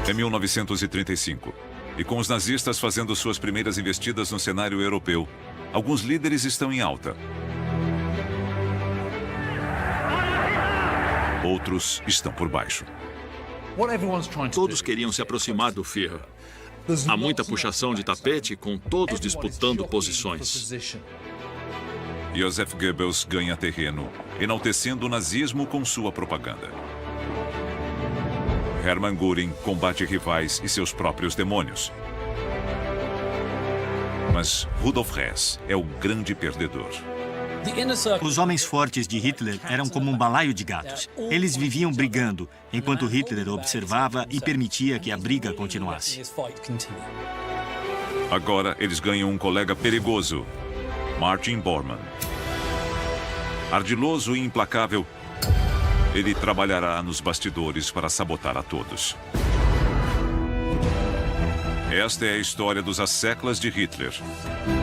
É 1935, e com os nazistas fazendo suas primeiras investidas no cenário europeu, alguns líderes estão em alta. Outros estão por baixo. Todos queriam se aproximar do Führer. Há muita puxação de tapete, com todos disputando posições. Joseph Goebbels ganha terreno, enaltecendo o nazismo com sua propaganda. Hermann Göring combate rivais e seus próprios demônios. Mas Rudolf Hess é o grande perdedor. Os homens fortes de Hitler eram como um balaio de gatos. Eles viviam brigando, enquanto Hitler observava e permitia que a briga continuasse. Agora eles ganham um colega perigoso, Martin Bormann. Ardiloso e implacável, ele trabalhará nos bastidores para sabotar a todos. Esta é a história dos asseclas de Hitler.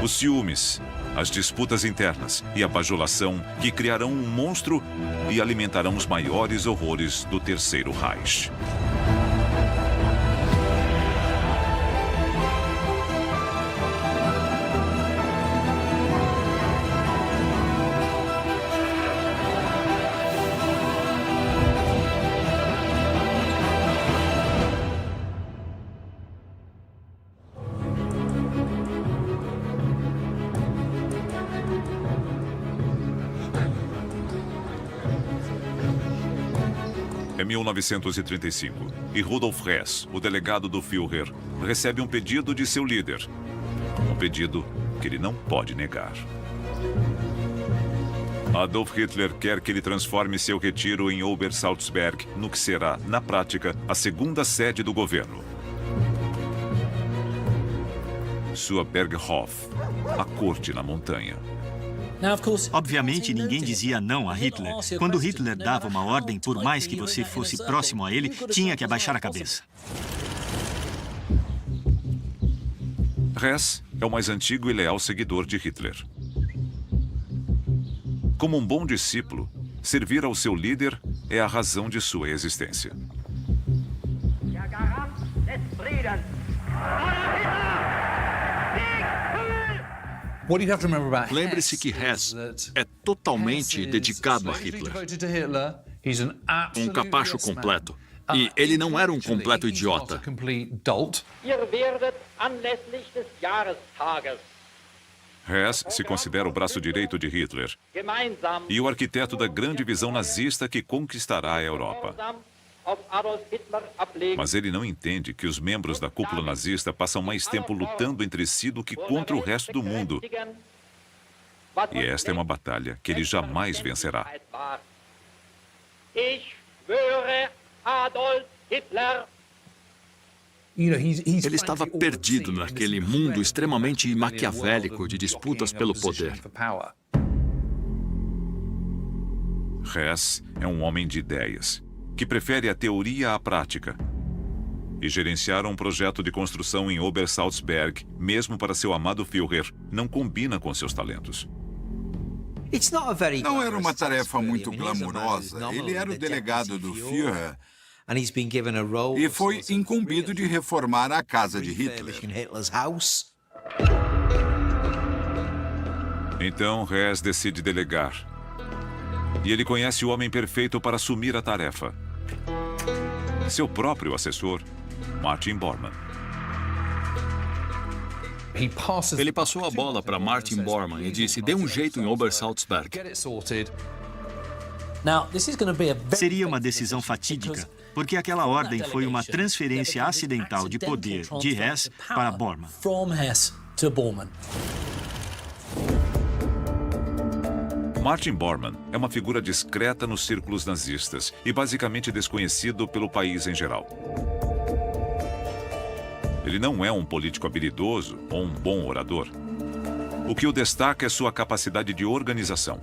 Os ciúmes, as disputas internas e a bajulação que criarão um monstro e alimentarão os maiores horrores do Terceiro Reich. É 1935 e Rudolf Hess, o delegado do Führer, recebe um pedido de seu líder. Um pedido que ele não pode negar. Adolf Hitler quer que ele transforme seu retiro em Obersalzberg no que será, na prática, a segunda sede do governo. Sua Berghof, a corte na montanha. Obviamente, ninguém dizia não a Hitler. Quando Hitler dava uma ordem, por mais que você fosse próximo a ele, tinha que abaixar a cabeça. Hess é o mais antigo e leal seguidor de Hitler. Como um bom discípulo, servir ao seu líder é a razão de sua existência. Lembre-se que Hess é totalmente dedicado a Hitler. Um capacho completo. E ele não era um completo idiota. Hess se considera o braço direito de Hitler e o arquiteto da grande visão nazista que conquistará a Europa. Mas ele não entende que os membros da cúpula nazista passam mais tempo lutando entre si do que contra o resto do mundo. E esta é uma batalha que ele jamais vencerá. Ele estava perdido naquele mundo extremamente maquiavélico de disputas pelo poder. Hess é um homem de ideias, que prefere a teoria à prática. E gerenciar um projeto de construção em Obersalzberg, mesmo para seu amado Führer, não combina com seus talentos. Não era uma tarefa muito glamurosa. Ele era o delegado do Führer e foi incumbido de reformar a casa de Hitler. Então Hess decide delegar. E ele conhece o homem perfeito para assumir a tarefa. Seu próprio assessor, Martin Bormann. Ele passou a bola para Martin Bormann e disse: dê um jeito em Obersalzberg. Seria uma decisão fatídica, porque aquela ordem foi uma transferência acidental de poder de Hess para Bormann. Martin Bormann é uma figura discreta nos círculos nazistas e basicamente desconhecido pelo país em geral. Ele não é um político habilidoso ou um bom orador. O que o destaca é sua capacidade de organização.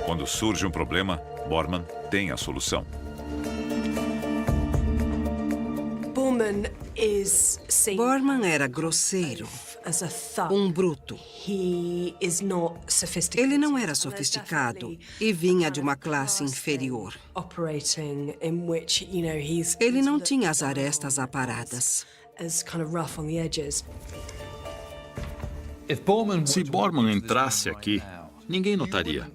Quando surge um problema, Bormann tem a solução. Bormann era grosseiro, um bruto. Ele não era sofisticado e vinha de uma classe inferior. Ele não tinha as arestas aparadas. Se Bormann entrasse aqui, ninguém notaria.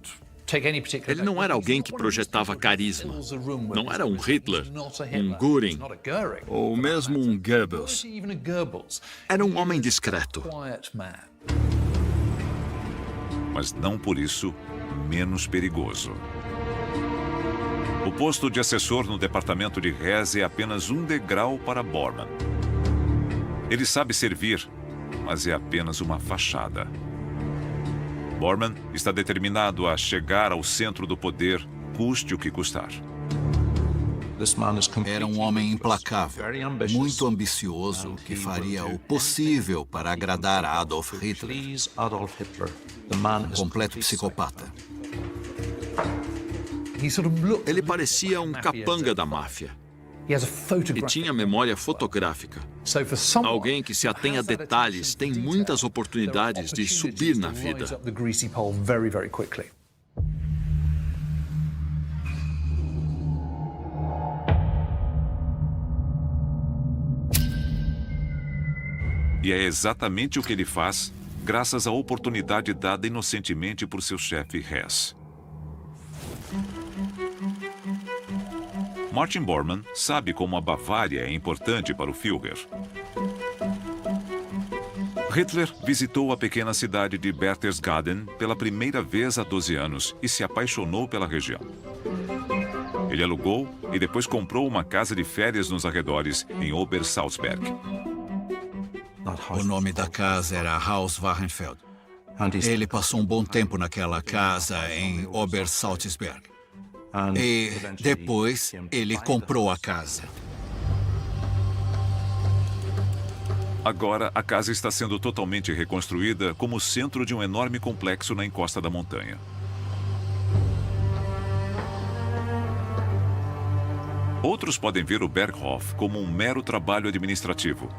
Ele não era alguém que projetava carisma. Não era um Hitler, um Göring, ou mesmo um Goebbels. Era um homem discreto. Mas não por isso menos perigoso. O posto de assessor no departamento de Hess é apenas um degrau para Bormann. Ele sabe servir, mas é apenas uma fachada. Bormann está determinado a chegar ao centro do poder, custe o que custar. Era um homem implacável, muito ambicioso, que faria o possível para agradar a Adolf Hitler. Um completo psicopata. Ele parecia um capanga da máfia. E tinha memória fotográfica. Alguém que se atém a detalhes tem muitas oportunidades de subir na vida. E é exatamente o que ele faz, graças à oportunidade dada inocentemente por seu chefe Hess. Martin Bormann sabe como a Bavária é importante para o Führer. Hitler visitou a pequena cidade de Berchtesgaden pela primeira vez há 12 anos e se apaixonou pela região. Ele alugou e depois comprou uma casa de férias nos arredores, em Obersalzberg. O nome da casa era Haus Wachenfeld. Ele passou um bom tempo naquela casa em Obersalzberg. E depois ele comprou a casa. Agora, a casa está sendo totalmente reconstruída como centro de um enorme complexo na encosta da montanha. Outros podem ver o Berghof como um mero trabalho administrativo.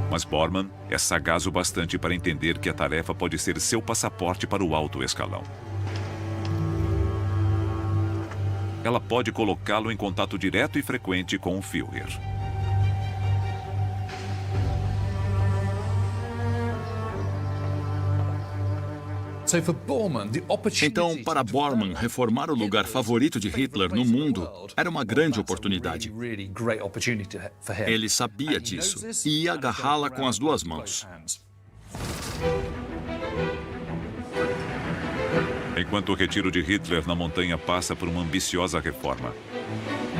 Mas Bormann é sagaz o bastante para entender que a tarefa pode ser seu passaporte para o alto escalão. Ela pode colocá-lo em contato direto e frequente com o Führer. Então, para Bormann, reformar o lugar favorito de Hitler no mundo era uma grande oportunidade. Ele sabia disso e ia agarrá-la com as duas mãos. Enquanto o retiro de Hitler na montanha passa por uma ambiciosa reforma,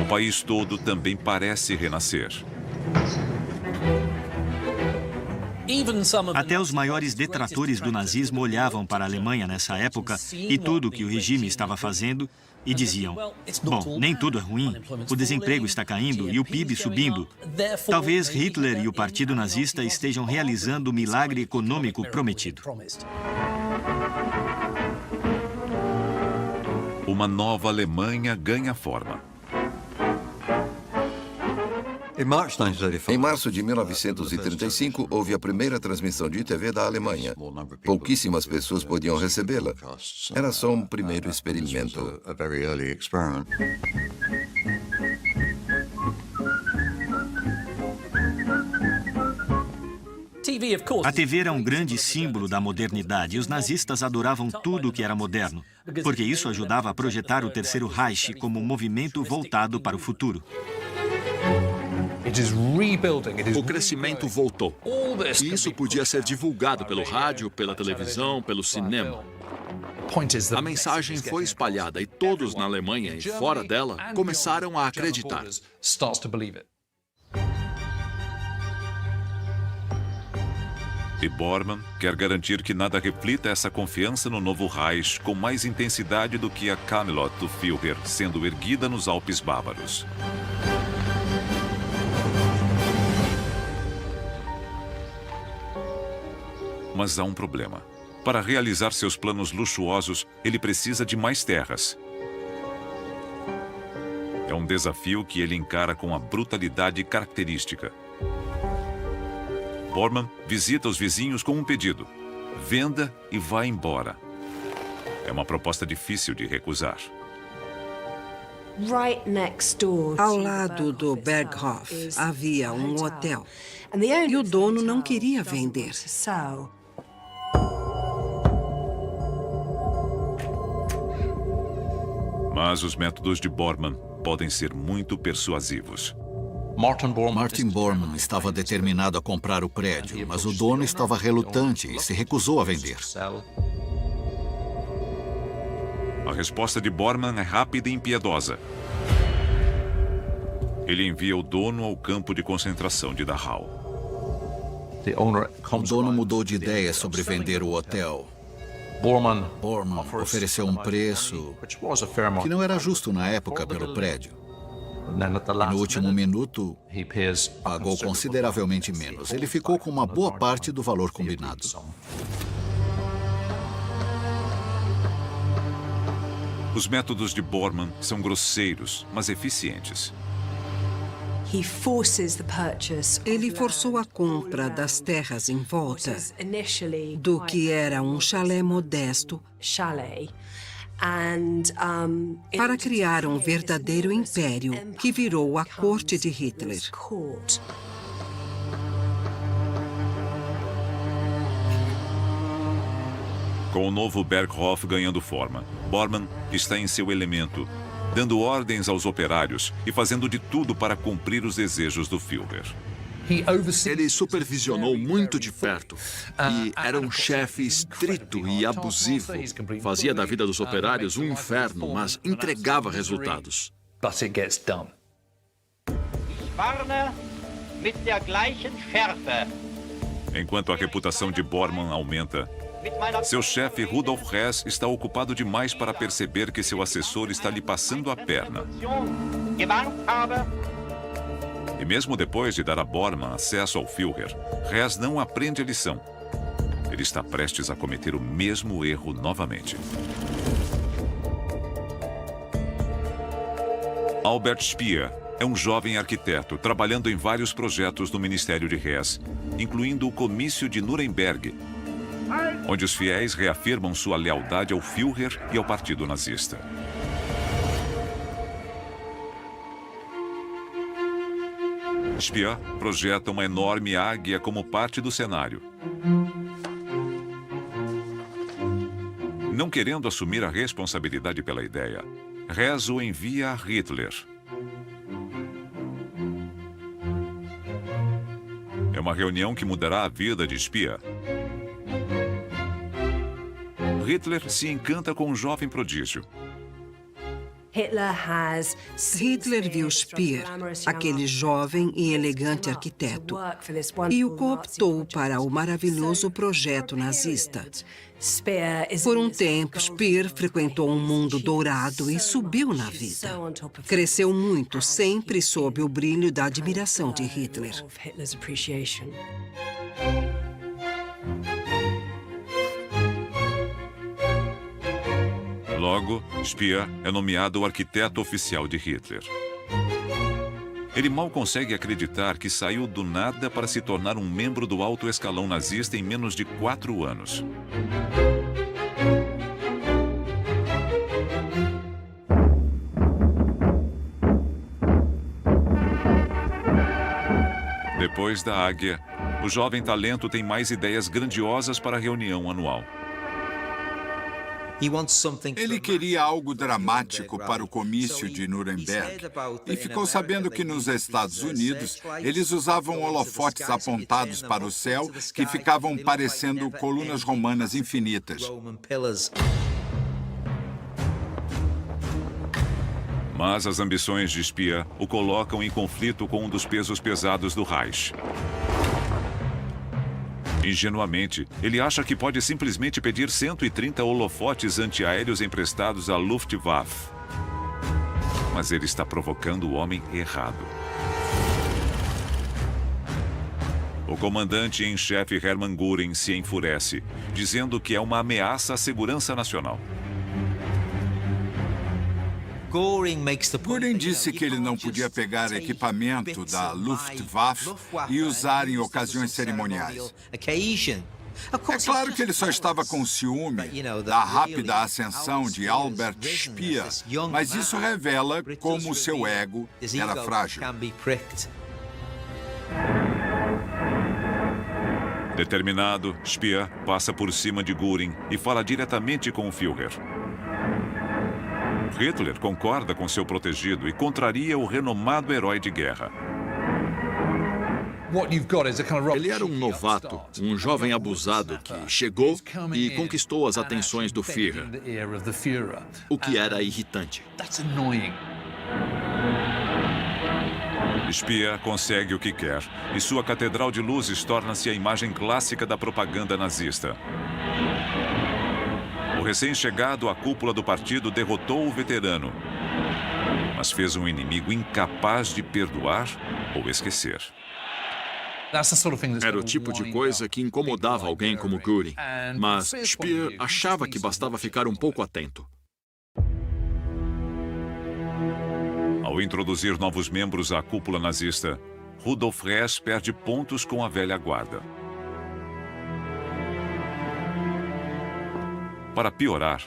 o país todo também parece renascer. Até os maiores detratores do nazismo olhavam para a Alemanha nessa época e tudo o que o regime estava fazendo e diziam: bom, nem tudo é ruim, o desemprego está caindo e o PIB subindo. Talvez Hitler e o Partido Nazista estejam realizando o milagre econômico prometido. Uma nova Alemanha ganha forma. Em março de 1935, houve a primeira transmissão de TV da Alemanha. Pouquíssimas pessoas podiam recebê-la. Era só um primeiro experimento. A TV era um grande símbolo da modernidade e os nazistas adoravam tudo o que era moderno, porque isso ajudava a projetar o Terceiro Reich como um movimento voltado para o futuro. O crescimento voltou. E isso podia ser divulgado pelo rádio, pela televisão, pelo cinema. A mensagem foi espalhada e todos na Alemanha e fora dela começaram a acreditar. E Bormann quer garantir que nada reflita essa confiança no novo Reich com mais intensidade do que a Camelot do Führer sendo erguida nos Alpes bávaros. Mas há um problema. Para realizar seus planos luxuosos, ele precisa de mais terras. É um desafio que ele encara com a brutalidade característica. Bormann visita os vizinhos com um pedido: venda e vá embora. É uma proposta difícil de recusar. Ao lado do Berghof havia um hotel e o dono não queria vender. Mas os métodos de Bormann podem ser muito persuasivos. Martin Bormann estava determinado a comprar o prédio, mas o dono estava relutante e se recusou a vender. A resposta de Bormann é rápida e impiedosa. Ele envia o dono ao campo de concentração de Dachau. O dono mudou de ideia sobre vender o hotel. Bormann ofereceu um preço que não era justo na época pelo prédio. E no último minuto, pagou consideravelmente menos. Ele ficou com uma boa parte do valor combinado. Os métodos de Bormann são grosseiros, mas eficientes. Ele forçou a compra das terras em volta do que era um chalé modesto para criar um verdadeiro império que virou a corte de Hitler. Com o novo Berghof ganhando forma, Bormann está em seu elemento, dando ordens aos operários e fazendo de tudo para cumprir os desejos do Führer. Ele supervisionou muito de perto e era um chefe estrito e abusivo. Fazia da vida dos operários um inferno, mas entregava resultados. Enquanto a reputação de Bormann aumenta, seu chefe Rudolf Hess está ocupado demais para perceber que seu assessor está lhe passando a perna. E mesmo depois de dar a Bormann acesso ao Führer, Hess não aprende a lição. Ele está prestes a cometer o mesmo erro novamente. Albert Speer é um jovem arquiteto trabalhando em vários projetos do Ministério de Hess, incluindo o Comício de Nuremberg, onde os fiéis reafirmam sua lealdade ao Führer e ao Partido Nazista. Speer projeta uma enorme águia como parte do cenário. Não querendo assumir a responsabilidade pela ideia, Hess o envia a Hitler. É uma reunião que mudará a vida de Speer. Hitler se encanta com um jovem prodígio. Hitler viu Speer, aquele jovem e elegante arquiteto, e o cooptou para o maravilhoso projeto nazista. Por um tempo, Speer frequentou um mundo dourado e subiu na vida. Cresceu muito, sempre sob o brilho da admiração de Hitler. Logo, Speer é nomeado o arquiteto oficial de Hitler. Ele mal consegue acreditar que saiu do nada para se tornar um membro do alto escalão nazista em menos de 4 anos. Depois da águia, o jovem talento tem mais ideias grandiosas para a reunião anual. Ele queria algo dramático para o comício de Nuremberg e ficou sabendo que nos Estados Unidos eles usavam holofotes apontados para o céu que ficavam parecendo colunas romanas infinitas. Mas as ambições de Speer o colocam em conflito com um dos pesos pesados do Reich. Ingenuamente, ele acha que pode simplesmente pedir 130 holofotes antiaéreos emprestados à Luftwaffe. Mas ele está provocando o homem errado. O comandante em chefe Hermann Göring se enfurece, dizendo que é uma ameaça à segurança nacional. Göring disse que ele não podia pegar equipamento da Luftwaffe e usar em ocasiões cerimoniais. É claro que ele só estava com ciúme da rápida ascensão de Albert Speer, mas isso revela como seu ego era frágil. Determinado, Speer passa por cima de Göring e fala diretamente com o Führer. Hitler concorda com seu protegido e contraria o renomado herói de guerra. Ele era um novato, um jovem abusado que chegou e conquistou as atenções do Führer, o que era irritante. Speer consegue o que quer e sua catedral de luzes torna-se a imagem clássica da propaganda nazista. O recém-chegado à cúpula do partido derrotou o veterano, mas fez um inimigo incapaz de perdoar ou esquecer. Era o tipo de coisa que incomodava alguém como Göring, mas Speer achava que bastava ficar um pouco atento. Ao introduzir novos membros à cúpula nazista, Rudolf Hess perde pontos com a velha guarda. Para piorar,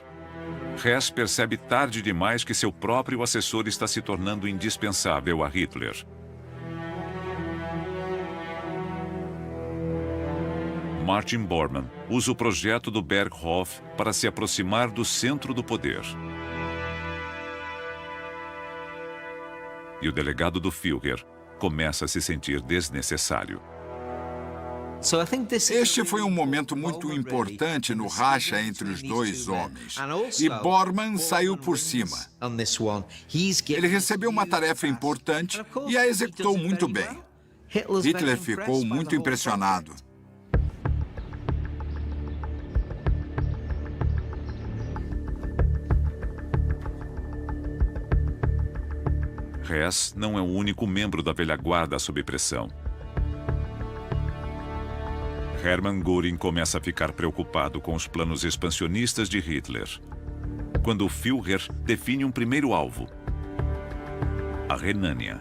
Hess percebe tarde demais que seu próprio assessor está se tornando indispensável a Hitler. Martin Bormann usa o projeto do Berghof para se aproximar do centro do poder. E o delegado do Führer começa a se sentir desnecessário. Este foi um momento muito importante no racha entre os dois homens. E Bormann saiu por cima. Ele recebeu uma tarefa importante e a executou muito bem. Hitler ficou muito impressionado. Hess não é o único membro da velha guarda sob pressão. Hermann Göring começa a ficar preocupado com os planos expansionistas de Hitler, quando o Führer define um primeiro alvo: a Renânia.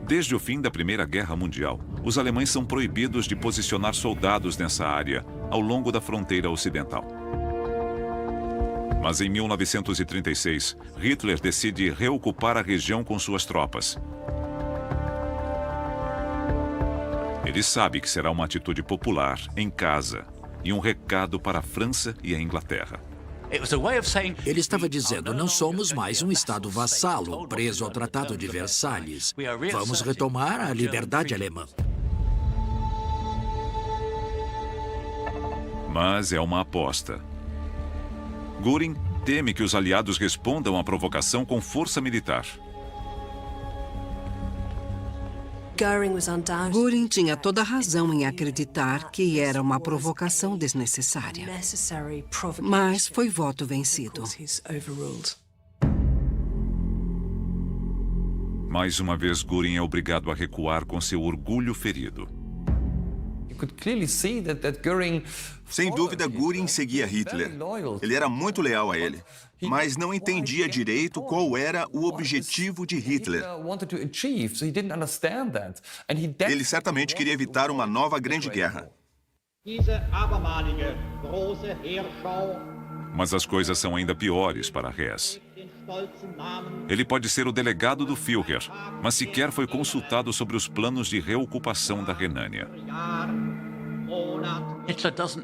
Desde o fim da Primeira Guerra Mundial, os alemães são proibidos de posicionar soldados nessa área ao longo da fronteira ocidental. Mas em 1936, Hitler decide reocupar a região com suas tropas. Ele sabe que será uma atitude popular, em casa, e um recado para a França e a Inglaterra. Ele estava dizendo, não somos mais um Estado vassalo, preso ao Tratado de Versalhes. Vamos retomar a liberdade alemã. Mas é uma aposta. Göring teme que os aliados respondam à provocação com força militar. Göring tinha toda a razão em acreditar que era uma provocação desnecessária. Mas foi voto vencido. Mais uma vez, Göring é obrigado a recuar com seu orgulho ferido. Sem dúvida, Göring seguia Hitler. Ele era muito leal a ele, mas não entendia direito qual era o objetivo de Hitler. Ele certamente queria evitar uma nova grande guerra. Mas as coisas são ainda piores para Hess. Ele pode ser o delegado do Führer, mas sequer foi consultado sobre os planos de reocupação da Renânia.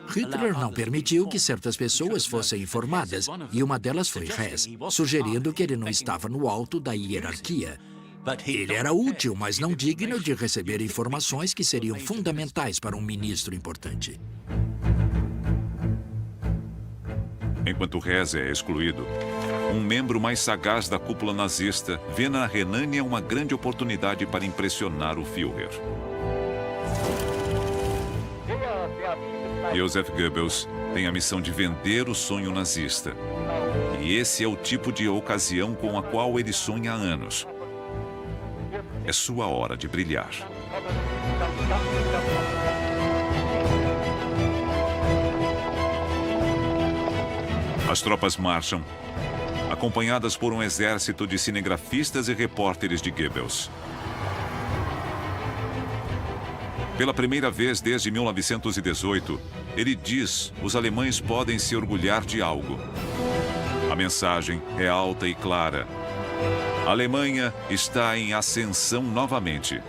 Hitler não permitiu que certas pessoas fossem informadas, e uma delas foi Hess, sugerindo que ele não estava no alto da hierarquia. Ele era útil, mas não digno de receber informações que seriam fundamentais para um ministro importante. Enquanto Hess é excluído, um membro mais sagaz da cúpula nazista vê na Renânia uma grande oportunidade para impressionar o Führer. Joseph Goebbels tem a missão de vender o sonho nazista. E esse é o tipo de ocasião com a qual ele sonha há anos. É sua hora de brilhar. As tropas marcham, acompanhadas por um exército de cinegrafistas e repórteres de Goebbels. Pela primeira vez desde 1918, ele diz: os alemães podem se orgulhar de algo. A mensagem é alta e clara. A Alemanha está em ascensão novamente.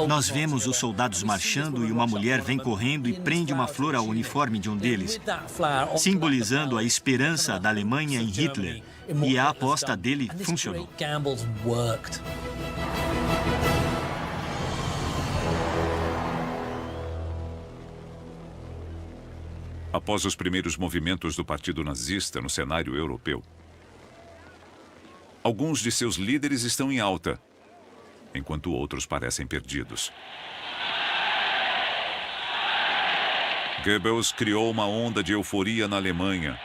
Nós vemos os soldados marchando e uma mulher vem correndo e prende uma flor ao uniforme de um deles, simbolizando a esperança da Alemanha em Hitler. E a aposta dele funcionou. Após os primeiros movimentos do Partido Nazista no cenário europeu, alguns de seus líderes estão em alta, enquanto outros parecem perdidos. Goebbels criou uma onda de euforia na Alemanha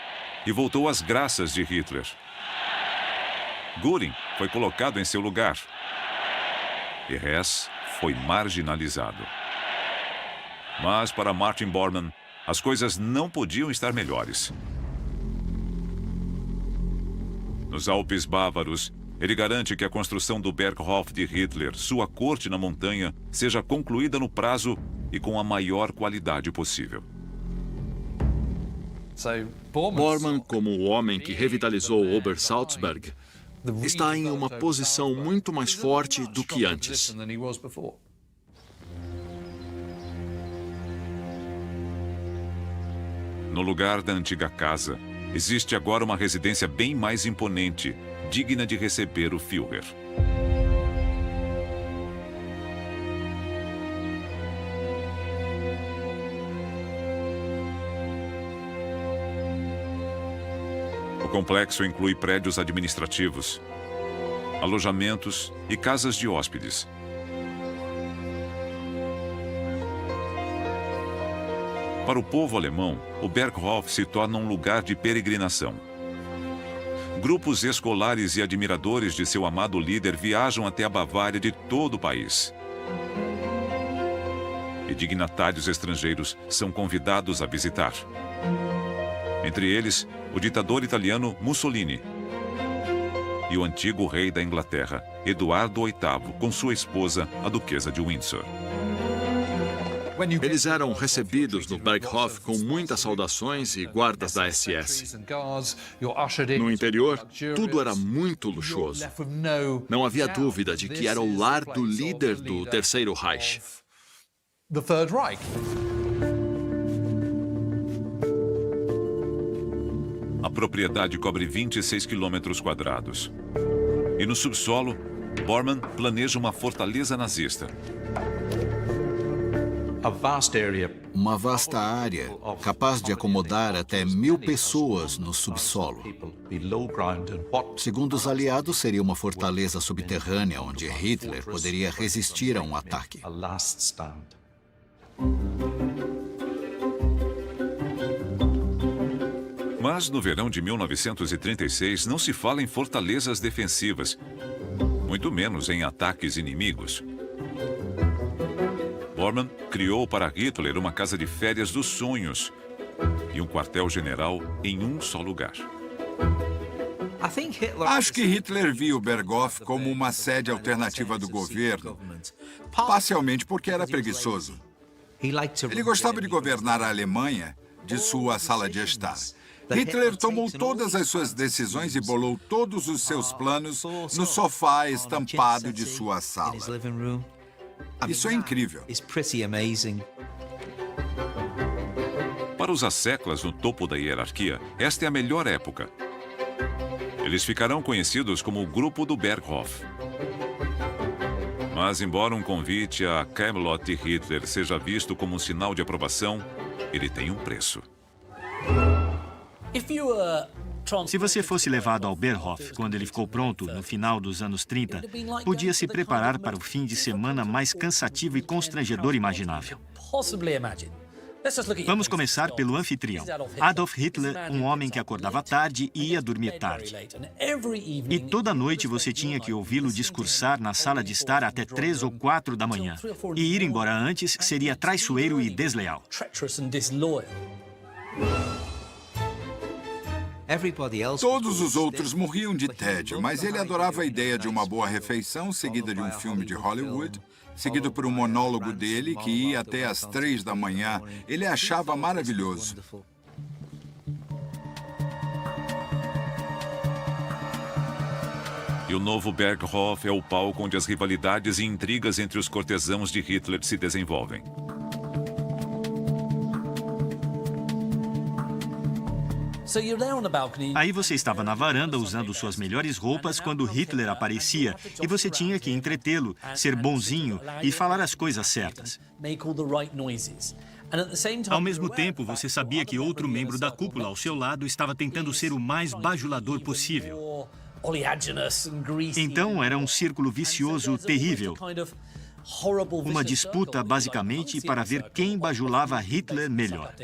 e voltou às graças de Hitler. Göring foi colocado em seu lugar e Hess foi marginalizado. Mas para Martin Bormann, as coisas não podiam estar melhores. Nos Alpes bávaros, ele garante que a construção do Berghof de Hitler, sua corte na montanha, seja concluída no prazo e com a maior qualidade possível. Bormann, como o homem que revitalizou Obersalzberg, está em uma posição muito mais forte do que antes. No lugar da antiga casa, existe agora uma residência bem mais imponente, digna de receber o Führer. O complexo inclui prédios administrativos, alojamentos e casas de hóspedes. Para o povo alemão, o Berghof se torna um lugar de peregrinação. Grupos escolares e admiradores de seu amado líder viajam até a Bavária de todo o país. E dignatários estrangeiros são convidados a visitar. Entre eles, o ditador italiano Mussolini e o antigo rei da Inglaterra, Eduardo VIII, com sua esposa, a duquesa de Windsor. Eles eram recebidos no Berghof com muitas saudações e guardas da SS. No interior, tudo era muito luxuoso. Não havia dúvida de que era o lar do líder do Terceiro Reich. A propriedade cobre 26 quilômetros quadrados. E no subsolo, Bormann planeja uma fortaleza nazista. Uma vasta área capaz de acomodar até 1000 pessoas no subsolo. Segundo os aliados, seria uma fortaleza subterrânea onde Hitler poderia resistir a um ataque. Mas no verão de 1936 não se fala em fortalezas defensivas, muito menos em ataques inimigos. Bormann criou para Hitler uma casa de férias dos sonhos e um quartel-general em um só lugar. Acho que Hitler viu Berghof como uma sede alternativa do governo, parcialmente porque era preguiçoso. Ele gostava de governar a Alemanha de sua sala de estar. Hitler tomou todas as suas decisões e bolou todos os seus planos no sofá estampado de sua sala. Isso é incrível. Para os asseclas no topo da hierarquia, esta é a melhor época. Eles ficarão conhecidos como o Grupo do Berghof. Mas, embora um convite a Camelot de Hitler seja visto como um sinal de aprovação, ele tem um preço. Se você fosse levado ao Berghof quando ele ficou pronto, no final dos anos 30, podia se preparar para o fim de semana mais cansativo e constrangedor imaginável. Vamos começar pelo anfitrião. Adolf Hitler, um homem que acordava tarde e ia dormir tarde. E toda noite você tinha que ouvi-lo discursar na sala de estar até 3 ou 4 da manhã. E ir embora antes seria traiçoeiro e desleal. Todos os outros morriam de tédio, mas ele adorava a ideia de uma boa refeição, seguida de um filme de Hollywood, seguido por um monólogo dele que ia até às 3 da manhã. Ele achava maravilhoso. E o novo Berghof é o palco onde as rivalidades e intrigas entre os cortesãos de Hitler se desenvolvem. Aí você estava na varanda usando suas melhores roupas quando Hitler aparecia e você tinha que entretê-lo, ser bonzinho e falar as coisas certas. Ao mesmo tempo, você sabia que outro membro da cúpula ao seu lado estava tentando ser o mais bajulador possível. Então, era um círculo vicioso terrível. Uma disputa, basicamente, para ver quem bajulava Hitler melhor.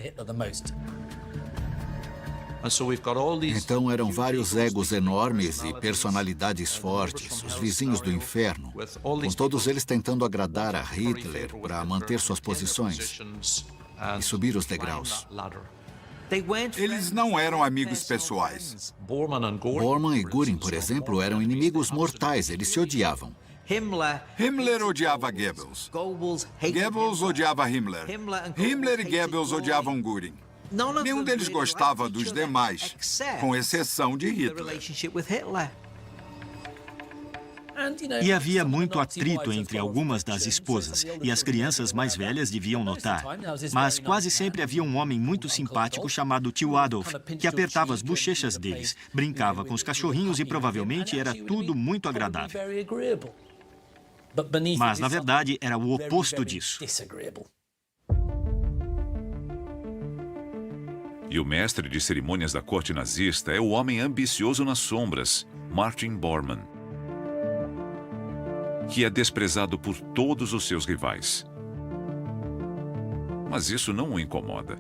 Então eram vários egos enormes e personalidades fortes, os vizinhos do inferno, com todos eles tentando agradar a Hitler para manter suas posições e subir os degraus. Eles não eram amigos pessoais. Bormann e Göring, por exemplo, eram inimigos mortais, eles se odiavam. Himmler odiava Goebbels. Goebbels odiava Himmler. Himmler e Goebbels odiavam Göring. Nenhum deles gostava dos demais, com exceção de Hitler. E havia muito atrito entre algumas das esposas, e as crianças mais velhas deviam notar. Mas quase sempre havia um homem muito simpático chamado tio Adolf, que apertava as bochechas deles, brincava com os cachorrinhos e provavelmente era tudo muito agradável. Mas, na verdade, era o oposto disso. E o mestre de cerimônias da corte nazista é o homem ambicioso nas sombras, Martin Bormann, que é desprezado por todos os seus rivais. Mas isso não o incomoda.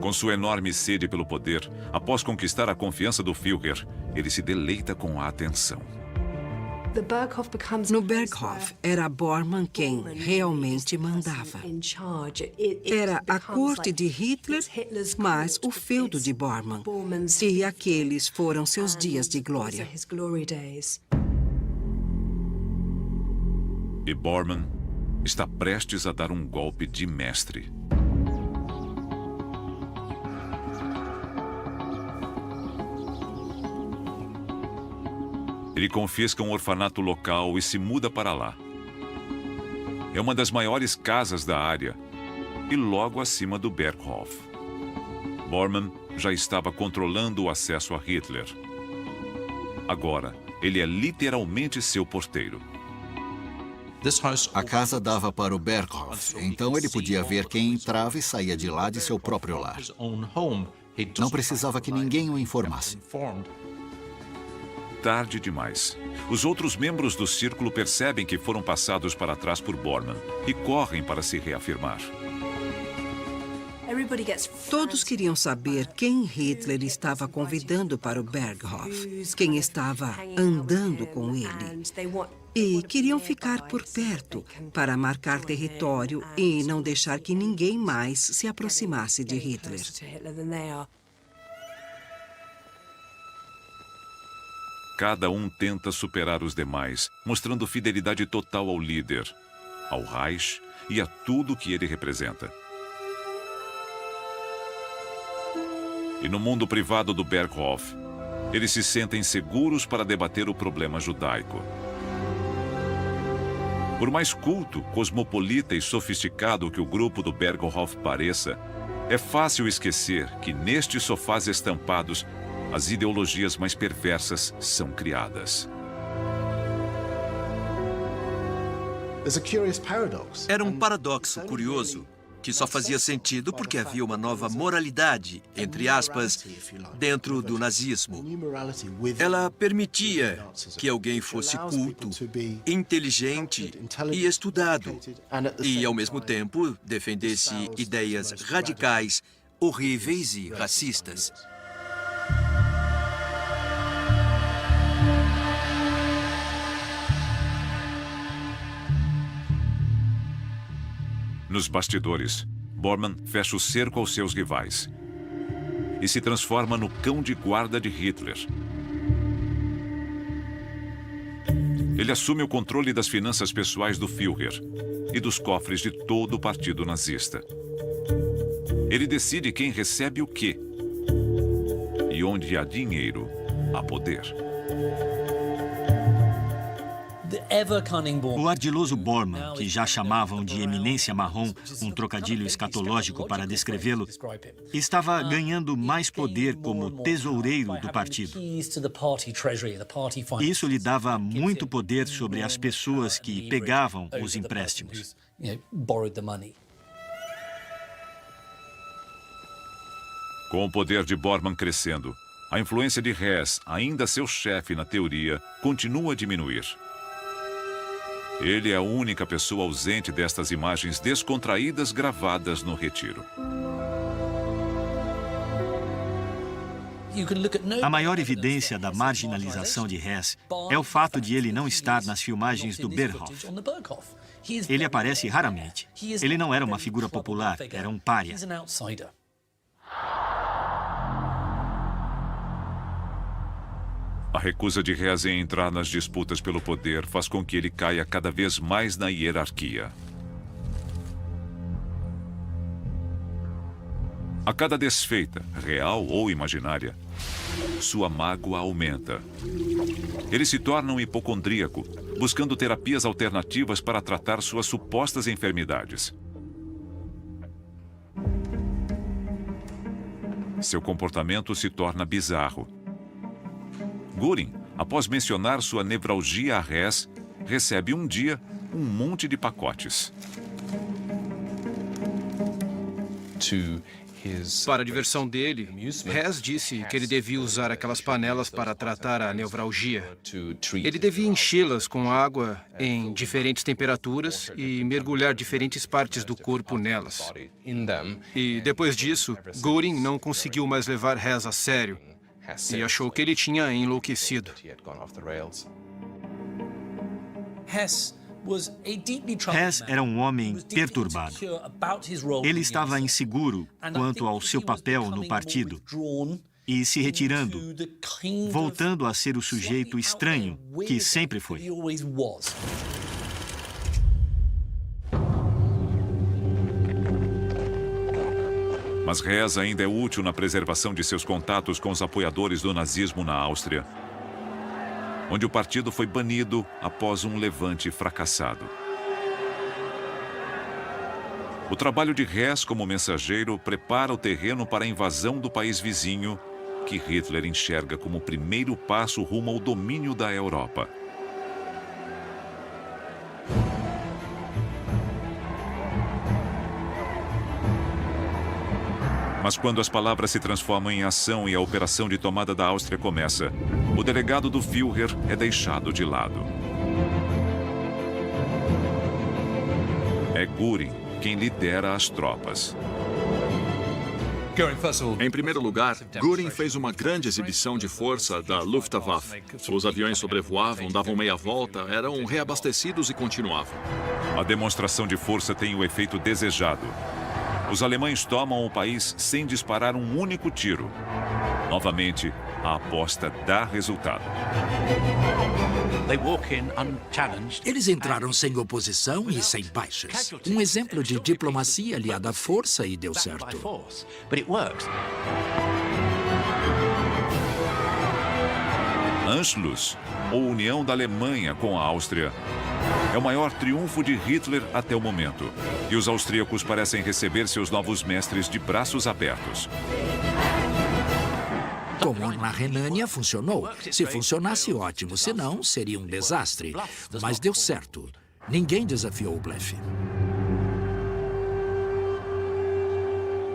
Com sua enorme sede pelo poder, após conquistar a confiança do Führer, ele se deleita com a atenção. No Berghof, era Bormann quem realmente mandava. Era a corte de Hitler, mas o feudo de Bormann. E aqueles foram seus dias de glória. E Bormann está prestes a dar um golpe de mestre. Ele confisca um orfanato local e se muda para lá. É uma das maiores casas da área e logo acima do Berghof. Bormann já estava controlando o acesso a Hitler. Agora, ele é literalmente seu porteiro. A casa dava para o Berghof, então ele podia ver quem entrava e saía de lá de seu próprio lar. Não precisava que ninguém o informasse. Tarde demais. Os outros membros do círculo percebem que foram passados para trás por Bormann e correm para se reafirmar. Todos queriam saber quem Hitler estava convidando para o Berghof, quem estava andando com ele. E queriam ficar por perto para marcar território e não deixar que ninguém mais se aproximasse de Hitler. Cada um tenta superar os demais, mostrando fidelidade total ao líder, ao Reich e a tudo que ele representa. E no mundo privado do Berghof, eles se sentem seguros para debater o problema judaico. Por mais culto, cosmopolita e sofisticado que o grupo do Berghof pareça, é fácil esquecer que nestes sofás estampados, as ideologias mais perversas são criadas. Era um paradoxo curioso. que só fazia sentido porque havia uma nova moralidade, entre aspas, dentro do nazismo. Ela permitia que alguém fosse culto, inteligente e estudado, e, ao mesmo tempo, defendesse ideias radicais, horríveis e racistas. Nos bastidores, Bormann fecha o cerco aos seus rivais e se transforma no cão de guarda de Hitler. Ele assume o controle das finanças pessoais do Führer e dos cofres de todo o partido nazista. Ele decide quem recebe o quê. E onde há dinheiro, há poder. O ardiloso Bormann, que já chamavam de eminência marrom, um trocadilho escatológico para descrevê-lo, estava ganhando mais poder como tesoureiro do partido. Isso lhe dava muito poder sobre as pessoas que pegavam os empréstimos. Com o poder de Bormann crescendo, a influência de Hess, ainda seu chefe na teoria, continua a diminuir. Ele é a única pessoa ausente destas imagens descontraídas gravadas no retiro. A maior evidência da marginalização de Hess é o fato de ele não estar nas filmagens do Berghof. Ele aparece raramente. Ele não era uma figura popular, era um pária. A recusa de Hess em entrar nas disputas pelo poder faz com que ele caia cada vez mais na hierarquia. A cada desfeita, real ou imaginária, sua mágoa aumenta. Ele se torna um hipocondríaco, buscando terapias alternativas para tratar suas supostas enfermidades. Seu comportamento se torna bizarro. Göring, após mencionar sua nevralgia a Hess, recebe um dia um monte de pacotes. Para a diversão dele, Hess disse que ele devia usar aquelas panelas para tratar a nevralgia. Ele devia enchê-las com água em diferentes temperaturas e mergulhar diferentes partes do corpo nelas. E depois disso, Göring não conseguiu mais levar Hess a sério e achou que ele tinha enlouquecido. Hess era um homem perturbado. Ele estava inseguro quanto ao seu papel no partido e se retirando, voltando a ser o sujeito estranho que sempre foi. Mas Hess ainda é útil na preservação de seus contatos com os apoiadores do nazismo na Áustria, onde o partido foi banido após um levante fracassado. O trabalho de Hess como mensageiro prepara o terreno para a invasão do país vizinho, que Hitler enxerga como o primeiro passo rumo ao domínio da Europa. Mas quando as palavras se transformam em ação e a operação de tomada da Áustria começa, o delegado do Führer é deixado de lado. É Göring quem lidera as tropas. Em primeiro lugar, Göring fez uma grande exibição de força da Luftwaffe. Os aviões sobrevoavam, davam meia volta, eram reabastecidos e continuavam. A demonstração de força tem o efeito desejado. Os alemães tomam o país sem disparar um único tiro. Novamente, a aposta dá resultado. Eles entraram sem oposição e sem baixas. Um exemplo de diplomacia aliada à força e deu certo. Anschluss, ou união da Alemanha com a Áustria, é o maior triunfo de Hitler até o momento. E os austríacos parecem receber seus novos mestres de braços abertos. Como na Renânia, funcionou. Se funcionasse, ótimo. Se não, seria um desastre. Mas deu certo. Ninguém desafiou o blefe.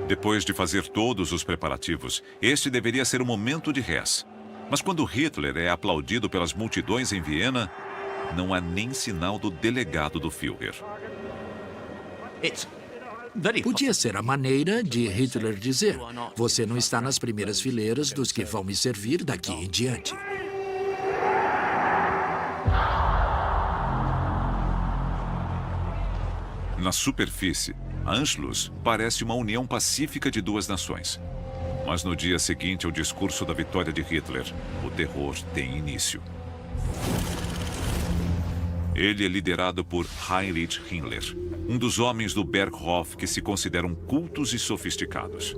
Depois de fazer todos os preparativos, este deveria ser o momento de Hess. Mas quando Hitler é aplaudido pelas multidões em Viena, não há nem sinal do delegado do Führer. Podia ser a maneira de Hitler dizer: você não está nas primeiras fileiras dos que vão me servir daqui em diante. Na superfície, a Anschluss parece uma união pacífica de duas nações. Mas no dia seguinte ao discurso da vitória de Hitler, o terror tem início. Ele é liderado por Heinrich Himmler, um dos homens do Berghof que se consideram cultos e sofisticados.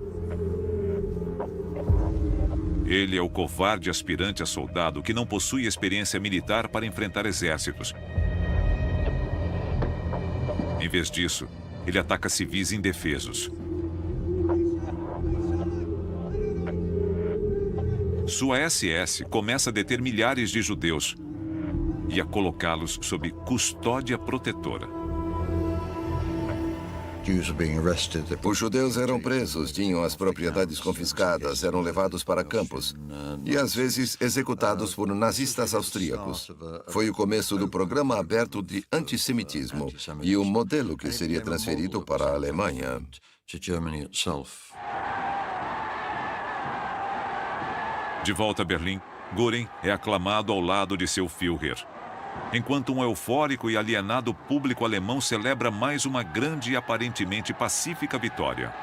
Ele é o covarde aspirante a soldado que não possui experiência militar para enfrentar exércitos. Em vez disso, ele ataca civis indefesos. Sua SS começa a deter milhares de judeus e a colocá-los sob custódia protetora. Os judeus eram presos, tinham as propriedades confiscadas, eram levados para campos e, às vezes, executados por nazistas austríacos. Foi o começo do programa aberto de antissemitismo e o modelo que seria transferido para a Alemanha. De volta a Berlim, Göring é aclamado ao lado de seu Führer, enquanto um eufórico e alienado público alemão celebra mais uma grande e aparentemente pacífica vitória.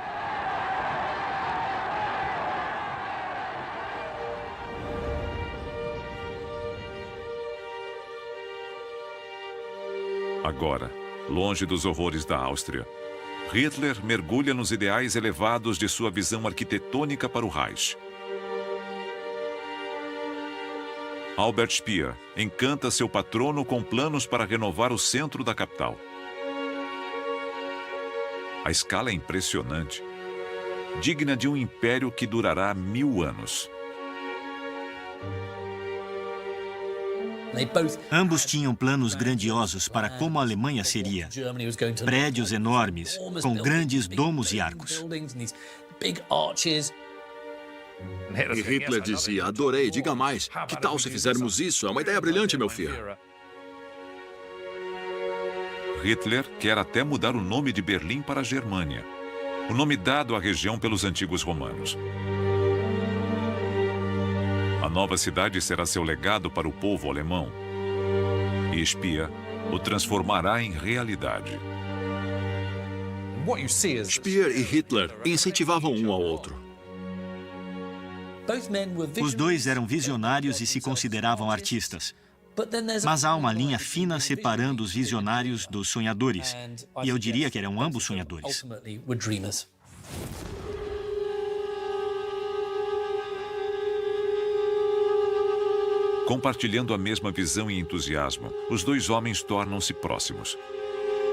Agora, longe dos horrores da Áustria, Hitler mergulha nos ideais elevados de sua visão arquitetônica para o Reich. Albert Speer encanta seu patrono com planos para renovar o centro da capital. A escala é impressionante, digna de um império que durará 1000 anos. Ambos tinham planos grandiosos para como a Alemanha seria. Prédios enormes, com grandes domos e arcos. E Hitler dizia: adorei, diga mais. Que tal se fizermos isso? É uma ideia brilhante, meu filho. Hitler quer até mudar o nome de Berlim para Germânia, o nome dado à região pelos antigos romanos. A nova cidade será seu legado para o povo alemão. E Speer o transformará em realidade. Speer e Hitler incentivavam um ao outro. Os dois eram visionários e se consideravam artistas. Mas há uma linha fina separando os visionários dos sonhadores. E eu diria que eram ambos sonhadores. Compartilhando a mesma visão e entusiasmo, os dois homens tornam-se próximos.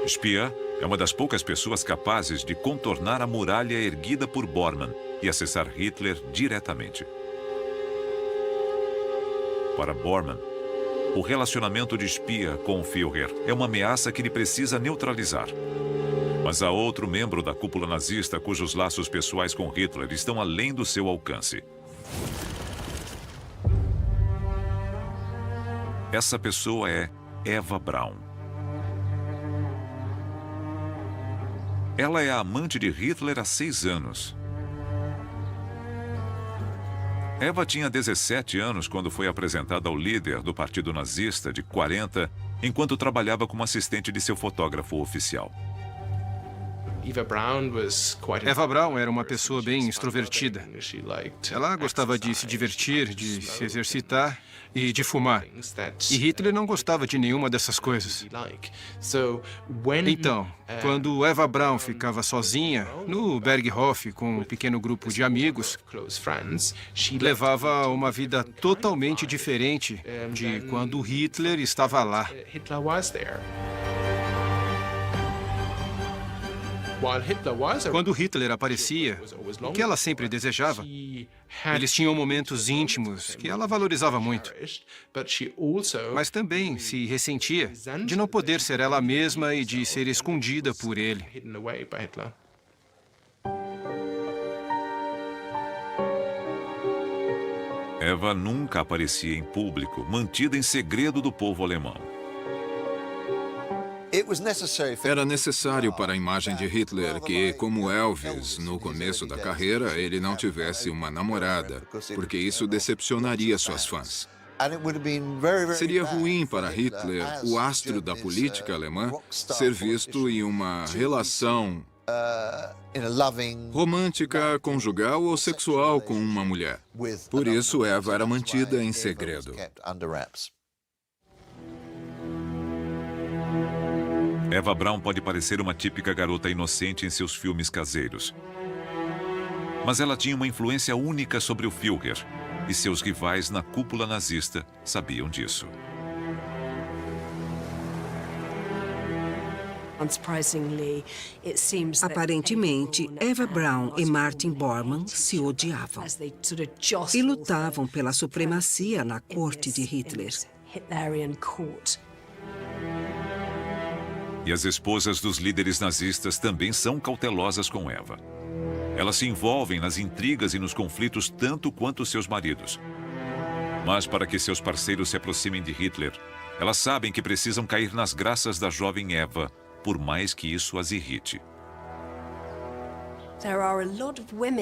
Speer é uma das poucas pessoas capazes de contornar a muralha erguida por Bormann e acessar Hitler diretamente. Para Bormann, o relacionamento de Speer com o Führer é uma ameaça que ele precisa neutralizar. Mas há outro membro da cúpula nazista cujos laços pessoais com Hitler estão além do seu alcance. Essa pessoa é Eva Braun. Ela é a amante de Hitler há 6 anos. Eva tinha 17 anos quando foi apresentada ao líder do partido nazista de 40, enquanto trabalhava como assistente de seu fotógrafo oficial. Eva Braun era uma pessoa bem extrovertida. Ela gostava de se divertir, de se exercitar e de fumar. E Hitler não gostava de nenhuma dessas coisas. Então, quando Eva Braun ficava sozinha, no Berghof, com um pequeno grupo de amigos, levava uma vida totalmente diferente de quando Hitler estava lá. Quando Hitler aparecia, o que ela sempre desejava, eles tinham momentos íntimos que ela valorizava muito. Mas também se ressentia de não poder ser ela mesma e de ser escondida por ele. Eva nunca aparecia em público, mantida em segredo do povo alemão. Era necessário para a imagem de Hitler que, como Elvis, no começo da carreira, ele não tivesse uma namorada, porque isso decepcionaria suas fãs. Seria ruim para Hitler, o astro da política alemã, ser visto em uma relação romântica, conjugal ou sexual com uma mulher. Por isso, Eva era mantida em segredo. Eva Braun pode parecer uma típica garota inocente em seus filmes caseiros. Mas ela tinha uma influência única sobre o Führer, e seus rivais na cúpula nazista sabiam disso. Aparentemente, Eva Braun e Martin Bormann se odiavam e lutavam pela supremacia na corte de Hitler. E as esposas dos líderes nazistas também são cautelosas com Eva. Elas se envolvem nas intrigas e nos conflitos tanto quanto seus maridos. Mas para que seus parceiros se aproximem de Hitler, elas sabem que precisam cair nas graças da jovem Eva, por mais que isso as irrite.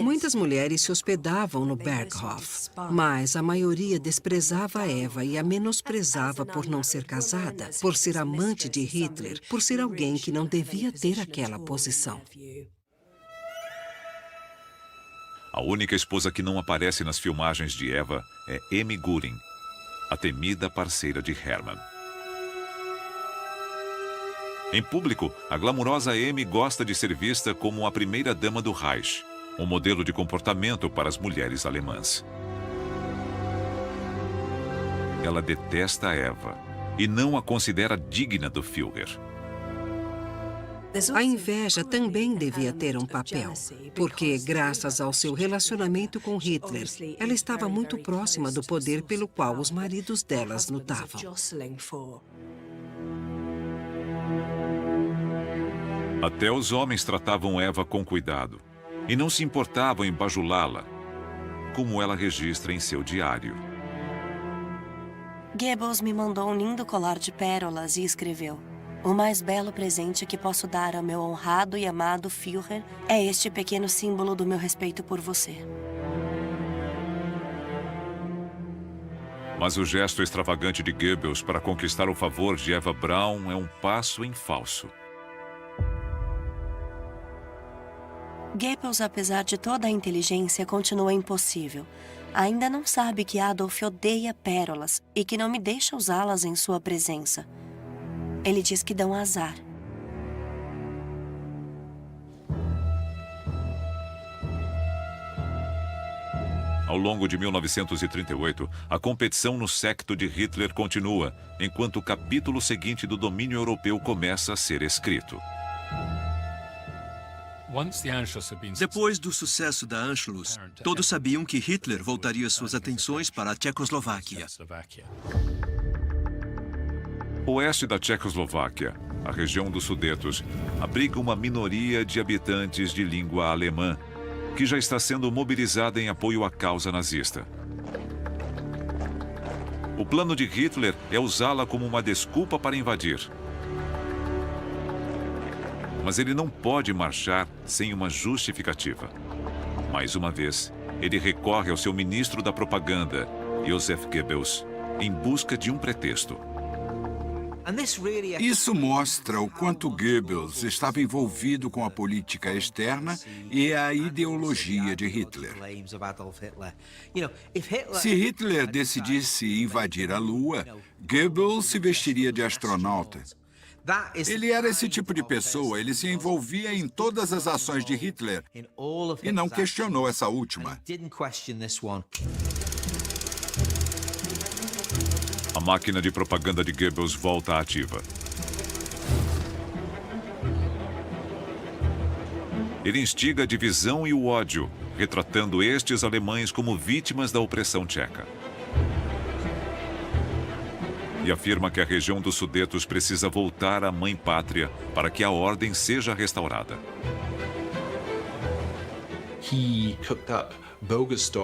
Muitas mulheres se hospedavam no Berghof, mas a maioria desprezava Eva e a menosprezava por não ser casada, por ser amante de Hitler, por ser alguém que não devia ter aquela posição. A única esposa que não aparece nas filmagens de Eva é Amy Goering, a temida parceira de Hermann. Em público, a glamurosa Amy gosta de ser vista como a primeira-dama do Reich, um modelo de comportamento para as mulheres alemãs. Ela detesta Eva e não a considera digna do Führer. A inveja também devia ter um papel, porque, graças ao seu relacionamento com Hitler, ela estava muito próxima do poder pelo qual os maridos delas lutavam. Até os homens tratavam Eva com cuidado e não se importavam em bajulá-la, como ela registra em seu diário. Goebbels me mandou um lindo colar de pérolas e escreveu: "O mais belo presente que posso dar ao meu honrado e amado Führer é este pequeno símbolo do meu respeito por você." Mas o gesto extravagante de Goebbels para conquistar o favor de Eva Braun é um passo em falso. Goebbels, apesar de toda a inteligência, continua impossível. Ainda não sabe que Adolf odeia pérolas e que não me deixa usá-las em sua presença. Ele diz que dão azar. Ao longo de 1938, a competição no séquito de Hitler continua, enquanto o capítulo seguinte do domínio europeu começa a ser escrito. Depois do sucesso da Anschluss, todos sabiam que Hitler voltaria suas atenções para a Tchecoslováquia. O oeste da Tchecoslováquia, a região dos Sudetos, abriga uma minoria de habitantes de língua alemã, que já está sendo mobilizada em apoio à causa nazista. O plano de Hitler é usá-la como uma desculpa para invadir. Mas ele não pode marchar sem uma justificativa. Mais uma vez, ele recorre ao seu ministro da propaganda, Joseph Goebbels, em busca de um pretexto. Isso mostra o quanto Goebbels estava envolvido com a política externa e a ideologia de Hitler. Se Hitler decidisse invadir a Lua, Goebbels se vestiria de astronauta. Ele era esse tipo de pessoa, ele se envolvia em todas as ações de Hitler e não questionou essa última. A máquina de propaganda de Goebbels volta ativa. Ele instiga a divisão e o ódio, retratando estes alemães como vítimas da opressão tcheca. E afirma que a região dos Sudetos precisa voltar à mãe pátria para que a ordem seja restaurada.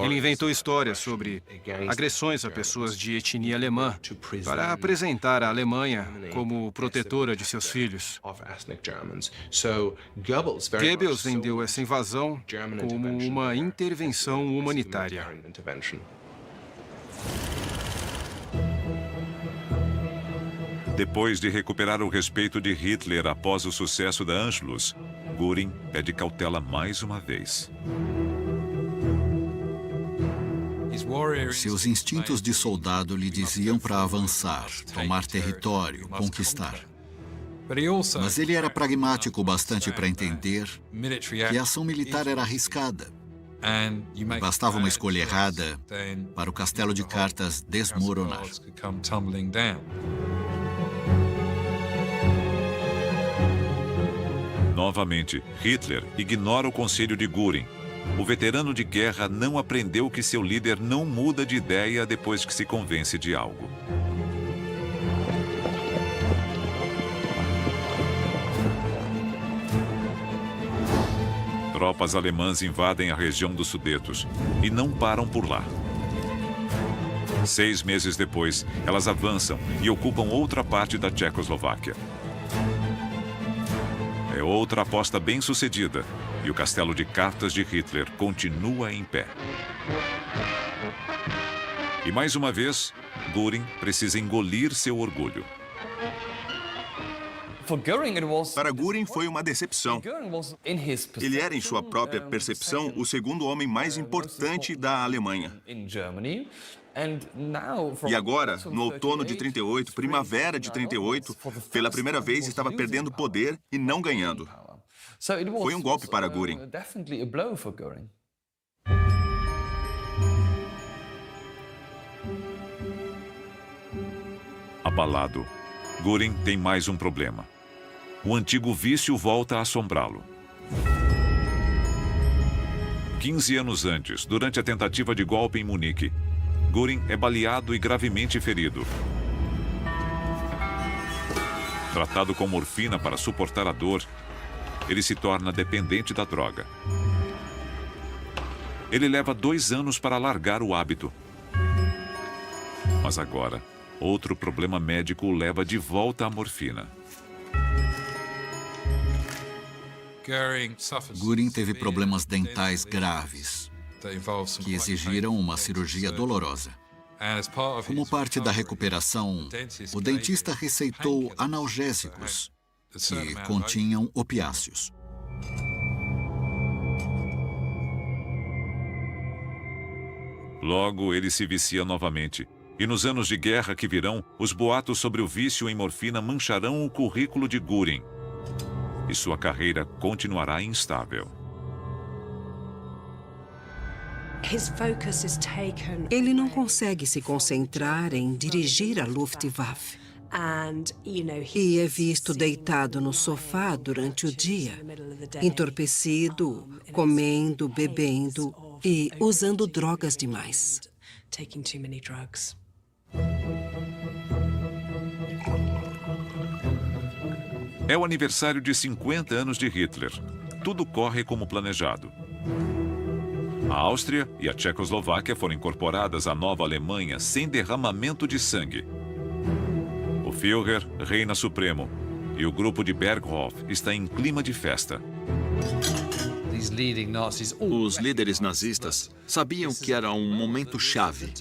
Ele inventou histórias sobre agressões a pessoas de etnia alemã para apresentar a Alemanha como protetora de seus filhos. Goebbels vendeu essa invasão como uma intervenção humanitária. Depois de recuperar o respeito de Hitler após o sucesso da Anschluss, Göring pede cautela mais uma vez. Seus instintos de soldado lhe diziam para avançar, tomar território, conquistar. Mas ele era pragmático o bastante para entender que a ação militar era arriscada. Bastava uma escolha errada para o castelo de cartas desmoronar. Novamente, Hitler ignora o conselho de Göring. O veterano de guerra não aprendeu que seu líder não muda de ideia depois que se convence de algo. Tropas alemãs invadem a região dos Sudetos e não param por lá. 6 meses depois, elas avançam e ocupam outra parte da Tchecoslováquia. É outra aposta bem-sucedida e o castelo de cartas de Hitler continua em pé. E mais uma vez, Göring precisa engolir seu orgulho. Para Göring foi uma decepção. Ele era, em sua própria percepção, o segundo homem mais importante da Alemanha. E agora, no outono de 38, primavera de 38, pela primeira vez estava perdendo poder e não ganhando. Foi um golpe para Göring. Abalado, Göring tem mais um problema. O antigo vício volta a assombrá-lo. 15 anos antes, durante a tentativa de golpe em Munique, Göring é baleado e gravemente ferido. Tratado com morfina para suportar a dor, ele se torna dependente da droga. Ele leva 2 anos para largar o hábito. Mas agora, outro problema médico o leva de volta à morfina. Göring teve problemas dentais graves que exigiram uma cirurgia dolorosa. Como parte da recuperação, o dentista receitou analgésicos que continham opiáceos. Logo, ele se vicia novamente. E nos anos de guerra que virão, os boatos sobre o vício em morfina mancharão o currículo de Göring. E sua carreira continuará instável. Ele não consegue se concentrar em dirigir a Luftwaffe. E é visto deitado no sofá durante o dia, entorpecido, comendo, bebendo e usando drogas demais. É o aniversário de 50 anos de Hitler. Tudo corre como planejado. A Áustria e a Tchecoslováquia foram incorporadas à nova Alemanha sem derramamento de sangue. O Führer reina supremo e o grupo de Berghof está em clima de festa. Os líderes nazistas sabiam que era um momento chave.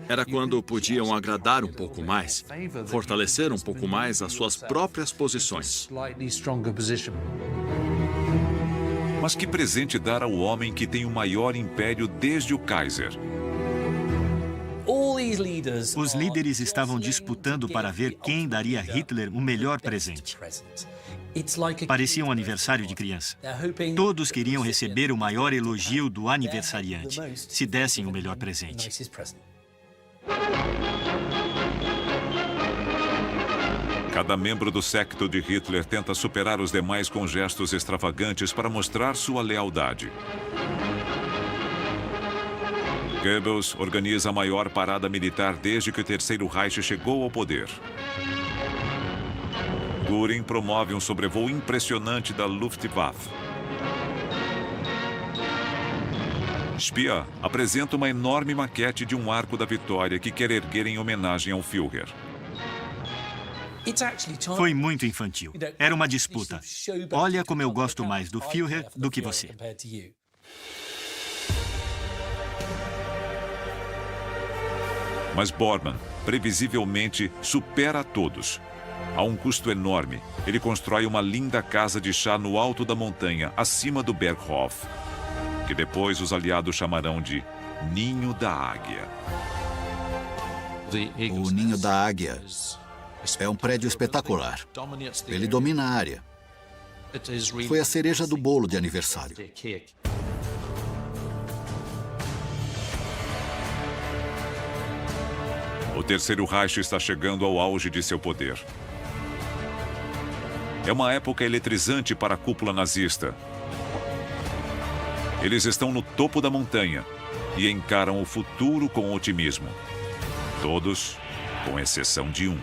Era quando podiam agradar um pouco mais, fortalecer um pouco mais as suas próprias posições. Mas que presente dar ao homem que tem o maior império desde o Kaiser? Os líderes estavam disputando para ver quem daria a Hitler o melhor presente. Parecia um aniversário de criança. Todos queriam receber o maior elogio do aniversariante, se dessem o melhor presente. Cada membro do séquito de Hitler tenta superar os demais com gestos extravagantes para mostrar sua lealdade. Goebbels organiza a maior parada militar desde que o Terceiro Reich chegou ao poder. Göring promove um sobrevoo impressionante da Luftwaffe. Speer apresenta uma enorme maquete de um arco da vitória que quer erguer em homenagem ao Führer. Foi muito infantil. Era uma disputa. Olha como eu gosto mais do Führer do que você. Mas Bormann, previsivelmente, supera a todos. A um custo enorme, ele constrói uma linda casa de chá no alto da montanha, acima do Berghof, que depois os aliados chamarão de Ninho da Águia. O Ninho da Águia é um prédio espetacular. Ele domina a área. Foi a cereja do bolo de aniversário. O Terceiro Reich está chegando ao auge de seu poder. É uma época eletrizante para a cúpula nazista. Eles estão no topo da montanha e encaram o futuro com otimismo. Todos, com exceção de um.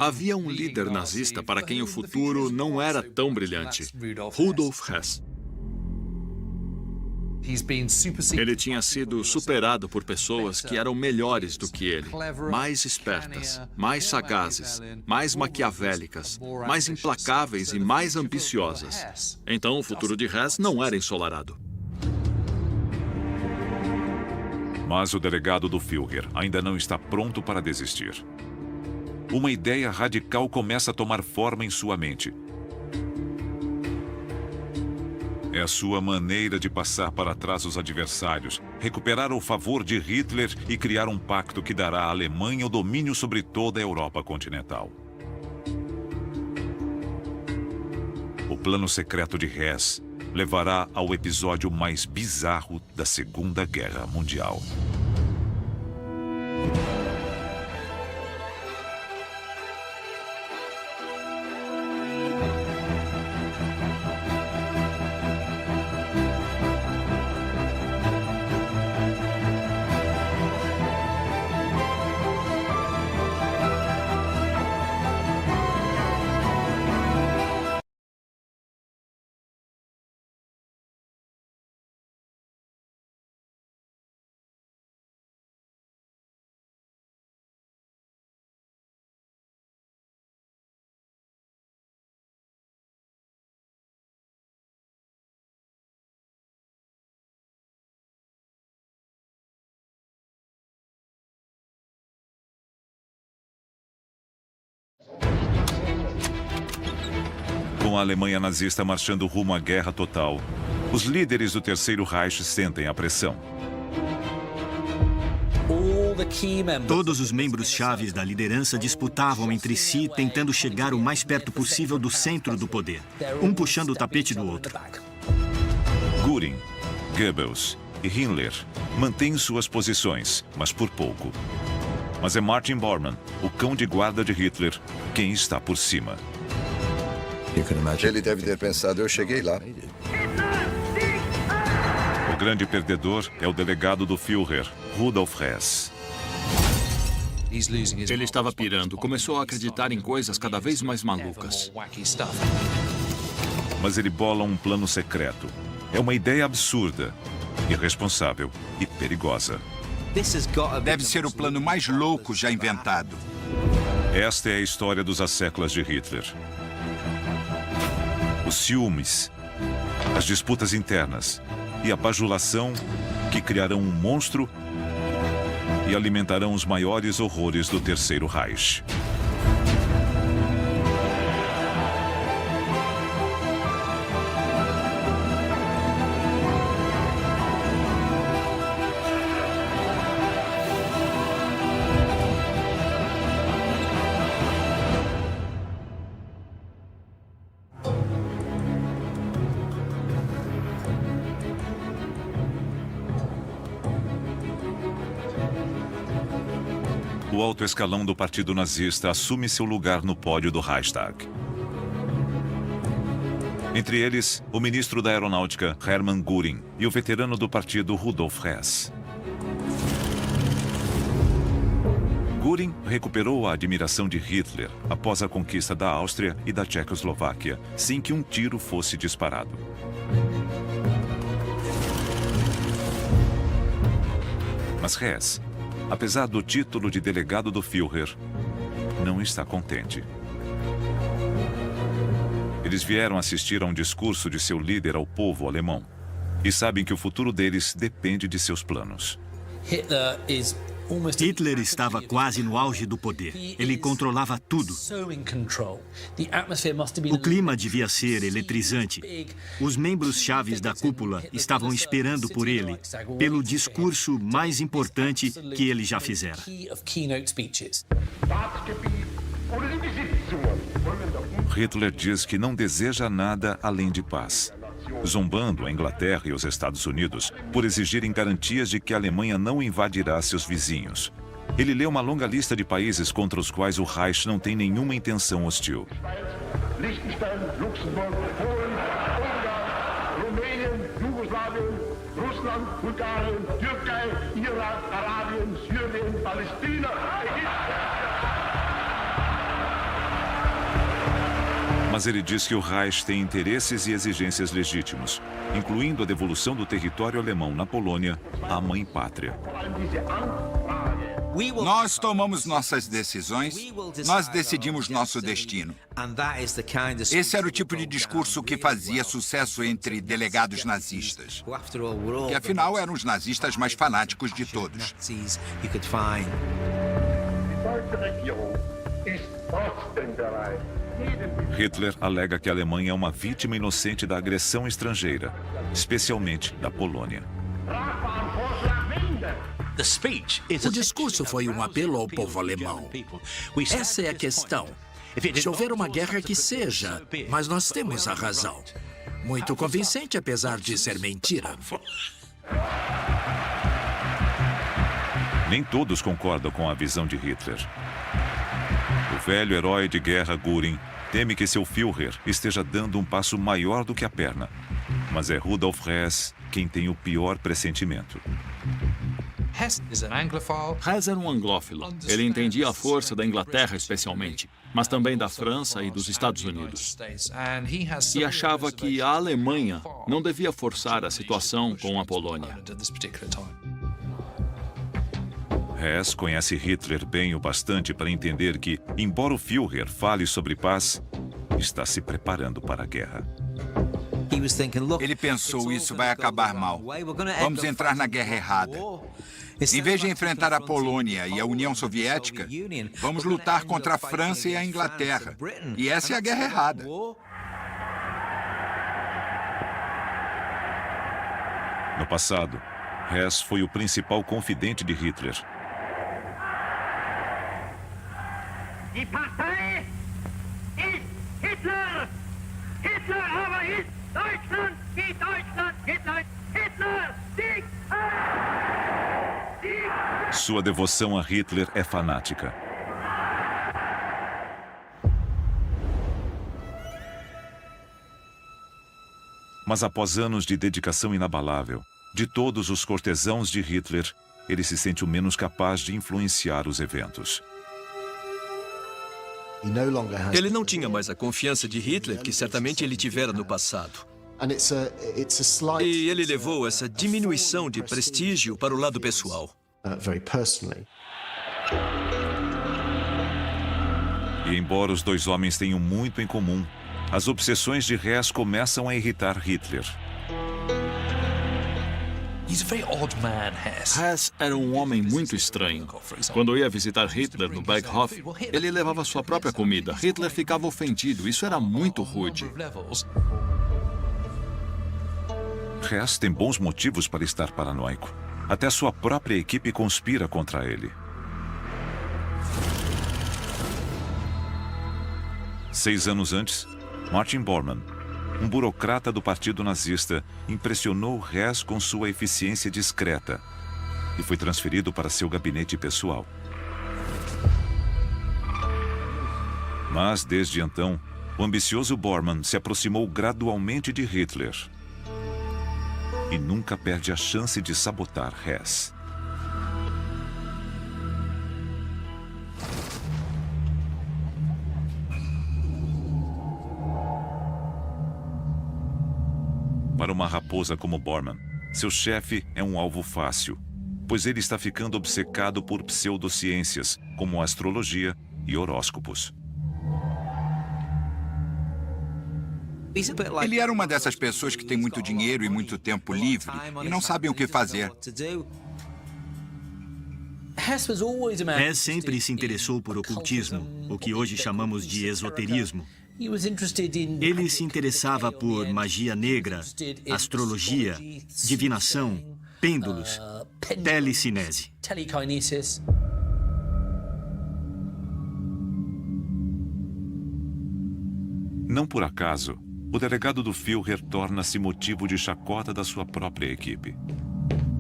Havia um líder nazista para quem o futuro não era tão brilhante, Rudolf Hess. Ele tinha sido superado por pessoas que eram melhores do que ele, mais espertas, mais sagazes, mais maquiavélicas, mais implacáveis e mais ambiciosas. Então, o futuro de Hess não era ensolarado. Mas o delegado do Führer ainda não está pronto para desistir. Uma ideia radical começa a tomar forma em sua mente. É a sua maneira de passar para trás os adversários, recuperar o favor de Hitler e criar um pacto que dará à Alemanha o domínio sobre toda a Europa continental. O plano secreto de Hess levará ao episódio mais bizarro da Segunda Guerra Mundial. Com a Alemanha nazista marchando rumo à guerra total, os líderes do Terceiro Reich sentem a pressão. Todos os membros chaves da liderança disputavam entre si, tentando chegar o mais perto possível do centro do poder, um puxando o tapete do outro. Göring, Goebbels e Himmler mantêm suas posições, mas por pouco. Mas é Martin Bormann, o cão de guarda de Hitler, quem está por cima. Ele deve ter pensado, eu cheguei lá. O grande perdedor é o delegado do Führer, Rudolf Hess. Ele estava pirando, começou a acreditar em coisas cada vez mais malucas. Mas ele bola um plano secreto. É uma ideia absurda, irresponsável e perigosa. Deve ser o plano mais louco já inventado. Esta é a história dos asseclas de Hitler. Os ciúmes, as disputas internas e a bajulação que criarão um monstro e alimentarão os maiores horrores do Terceiro Reich. O alto escalão do Partido Nazista assume seu lugar no pódio do Reichstag. Entre eles, o ministro da Aeronáutica, Hermann Göring, e o veterano do partido, Rudolf Hess. Göring recuperou a admiração de Hitler após a conquista da Áustria e da Tchecoslováquia, sem que um tiro fosse disparado. Mas Hess, apesar do título de delegado do Führer, não está contente. Eles vieram assistir a um discurso de seu líder ao povo alemão e sabem que o futuro deles depende de seus planos. Hitler estava quase no auge do poder. Ele controlava tudo. O clima devia ser eletrizante. Os membros chaves da cúpula estavam esperando por ele, pelo discurso mais importante que ele já fizera. Hitler diz que não deseja nada além de paz, zombando a Inglaterra e os Estados Unidos por exigirem garantias de que a Alemanha não invadirá seus vizinhos. Ele lê uma longa lista de países contra os quais o Reich não tem nenhuma intenção hostil. Liechtenstein, Luxemburg, Polen, Ungarn, Rumänien, Jugoslawien, Russland, Bulgarien, Türkei, Irak, Arabien, Syrien, Palästina, Ägypten. Mas ele diz que o Reich tem interesses e exigências legítimos, incluindo a devolução do território alemão na Polônia à mãe pátria. Nós tomamos nossas decisões, nós decidimos nosso destino. Esse era o tipo de discurso que fazia sucesso entre delegados nazistas, que afinal eram os nazistas mais fanáticos de todos. Hitler alega que a Alemanha é uma vítima inocente da agressão estrangeira, especialmente da Polônia. O discurso foi um apelo ao povo alemão. Essa é a questão. Se houver uma guerra, que seja, mas nós temos a razão. Muito convincente, apesar de ser mentira. Nem todos concordam com a visão de Hitler. O velho herói de guerra Göring teme que seu Führer esteja dando um passo maior do que a perna. Mas é Rudolf Hess quem tem o pior pressentimento. Hess era um anglófilo. Ele entendia a força da Inglaterra especialmente, mas também da França e dos Estados Unidos. E achava que a Alemanha não devia forçar a situação com a Polônia. Hess conhece Hitler bem o bastante para entender que, embora o Führer fale sobre paz, está se preparando para a guerra. Ele pensou, isso vai acabar mal. Vamos entrar na guerra errada. Em vez de enfrentar a Polônia e a União Soviética, vamos lutar contra a França e a Inglaterra. E essa é a guerra errada. No passado, Hess foi o principal confidente de Hitler. Die Partei ist Hitler! Hitler aber ist Deutschland! Die Deutschland! Hitler! Hitler! Sieg! Sieg! Sua devoção a Hitler é fanática. Mas após anos de dedicação inabalável, de todos os cortesãos de Hitler, ele se sente o menos capaz de influenciar os eventos. Ele não tinha mais a confiança de Hitler que certamente ele tivera no passado. E ele levou essa diminuição de prestígio para o lado pessoal. E embora os dois homens tenham muito em comum, as obsessões de Hess começam a irritar Hitler. Hess era um homem muito estranho. Quando ia visitar Hitler no Berghof, ele levava sua própria comida. Hitler ficava ofendido. Isso era muito rude. Hess tem bons motivos para estar paranoico. Até sua própria equipe conspira contra ele. 6 anos antes, Martin Bormann, um burocrata do Partido Nazista, impressionou Hess com sua eficiência discreta e foi transferido para seu gabinete pessoal. Mas, desde então, o ambicioso Bormann se aproximou gradualmente de Hitler e nunca perde a chance de sabotar Hess. Para uma raposa como Bormann, seu chefe é um alvo fácil. pois ele está ficando obcecado por pseudociências, como astrologia e horóscopos. Ele era uma dessas pessoas que tem muito dinheiro e muito tempo livre e não sabem o que fazer. Hess sempre se interessou por ocultismo, o que hoje chamamos de esoterismo. Ele se interessava por magia negra, astrologia, divinação, pêndulos, telecinese. Não por acaso, o delegado do Führer torna-se motivo de chacota da sua própria equipe.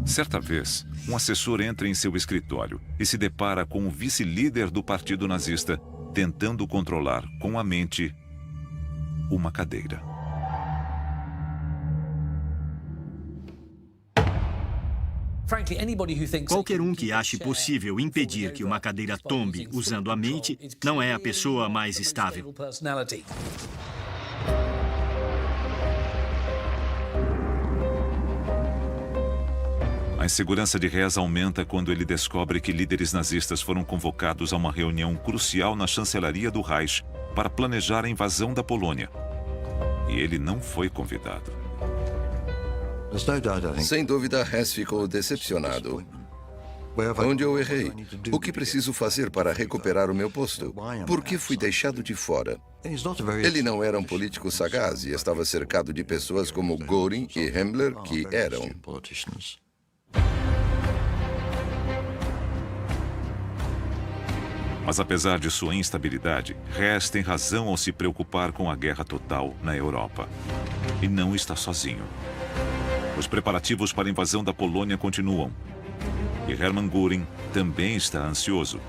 Certa vez, um assessor entra em seu escritório e se depara com o vice-líder do partido nazista tentando controlar com a mente uma cadeira. Qualquer um que ache possível impedir que uma cadeira tombe usando a mente não é a pessoa mais estável. A insegurança de Hess aumenta quando ele descobre que líderes nazistas foram convocados a uma reunião crucial na chancelaria do Reich para planejar a invasão da Polônia. E ele não foi convidado. Sem dúvida, Hess ficou decepcionado. Onde eu errei? O que preciso fazer para recuperar o meu posto? Por que fui deixado de fora? Ele não era um político sagaz e estava cercado de pessoas como Göring e Himmler, que eram. Mas apesar de sua instabilidade, Hess tem razão ao se preocupar com a guerra total na Europa. E não está sozinho. Os preparativos para a invasão da Polônia continuam. E Hermann Göring também está ansioso.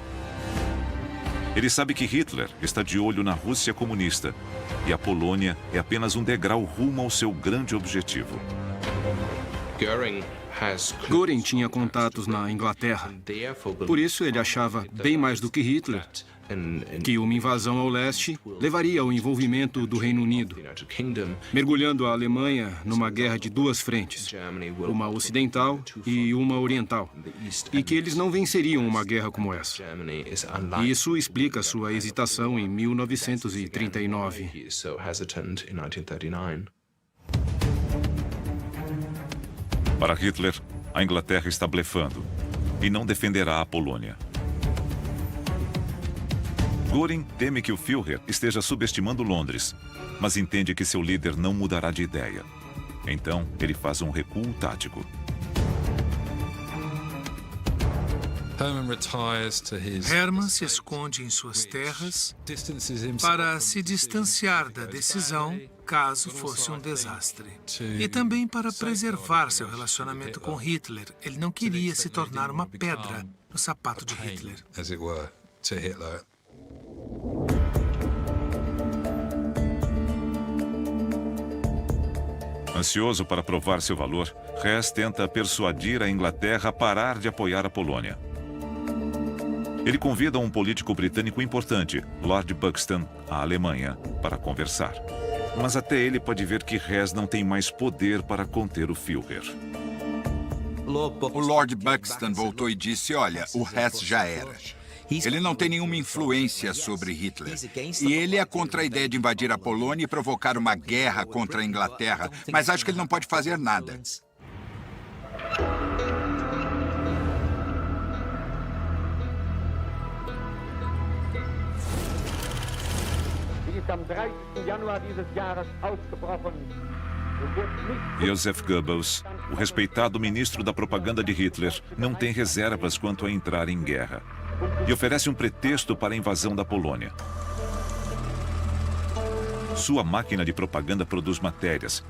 Ele sabe que Hitler está de olho na Rússia comunista e a Polônia é apenas um degrau rumo ao seu grande objetivo. Göring tinha contatos na Inglaterra. Por isso, ele achava, bem mais do que Hitler, que uma invasão ao leste levaria ao envolvimento do Reino Unido, mergulhando a Alemanha numa guerra de duas frentes, uma ocidental e uma oriental, e que eles não venceriam uma guerra como essa. E isso explica sua hesitação em 1939. Para Hitler, a Inglaterra está blefando e não defenderá a Polônia. Göring teme que o Führer esteja subestimando Londres, mas entende que seu líder não mudará de ideia. Então, ele faz um recuo tático. Hermann se esconde em suas terras para se distanciar da decisão caso fosse um desastre. E também para preservar seu relacionamento com Hitler. Ele não queria se tornar uma pedra no sapato de Hitler. Ansioso para provar seu valor, Hess tenta persuadir a Inglaterra a parar de apoiar a Polônia. Ele convida um político britânico importante, Lord Buxton, à Alemanha, para conversar. Mas até ele pode ver que Hess não tem mais poder para conter o Führer. O Lord Buxton voltou e disse, olha, o Hess já era. Ele não tem nenhuma influência sobre Hitler. E ele é contra a ideia de invadir a Polônia e provocar uma guerra contra a Inglaterra, mas acho que ele não pode fazer nada. Joseph Goebbels, o respeitado ministro da propaganda de Hitler, não tem reservas quanto a entrar em guerra e oferece um pretexto para a invasão da Polônia. Sua máquina de propaganda produz matérias,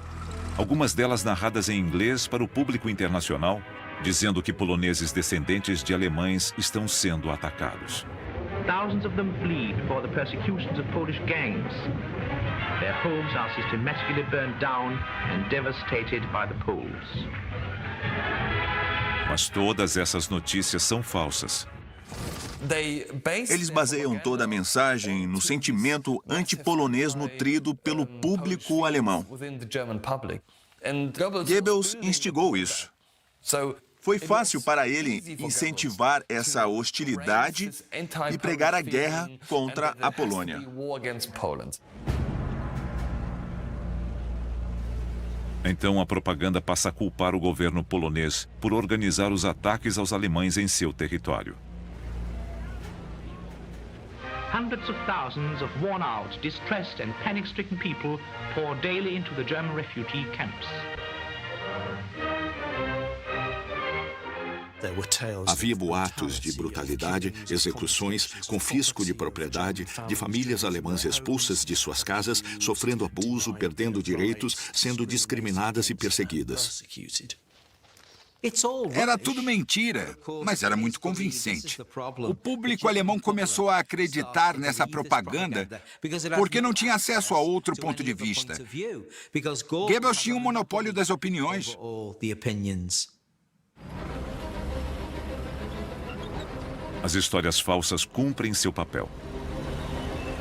algumas delas narradas em inglês para o público internacional, dizendo que poloneses descendentes de alemães estão sendo atacados. Thousands of them flee before the persecutions of Polish gangs. Their homes are systematically burned down and devastated by the Poles. Mas todas essas notícias são falsas. Eles baseiam toda a mensagem no sentimento antipolonês nutrido pelo público alemão. Goebbels instigou isso. Foi fácil para ele incentivar essa hostilidade e pregar a guerra contra a Polônia. Então a propaganda passa a culpar o governo polonês por organizar os ataques aos alemães em seu território. Hundreds of thousands of worn-out, distressed and panic-stricken people pour daily into the German refugee camps. Havia boatos de brutalidade, execuções, confisco de propriedade, de famílias alemãs expulsas de suas casas, sofrendo abuso, perdendo direitos, sendo discriminadas e perseguidas. Era tudo mentira, mas era muito convincente. O público alemão começou a acreditar nessa propaganda porque não tinha acesso a outro ponto de vista. Goebbels tinha o monopólio das opiniões. As histórias falsas cumprem seu papel.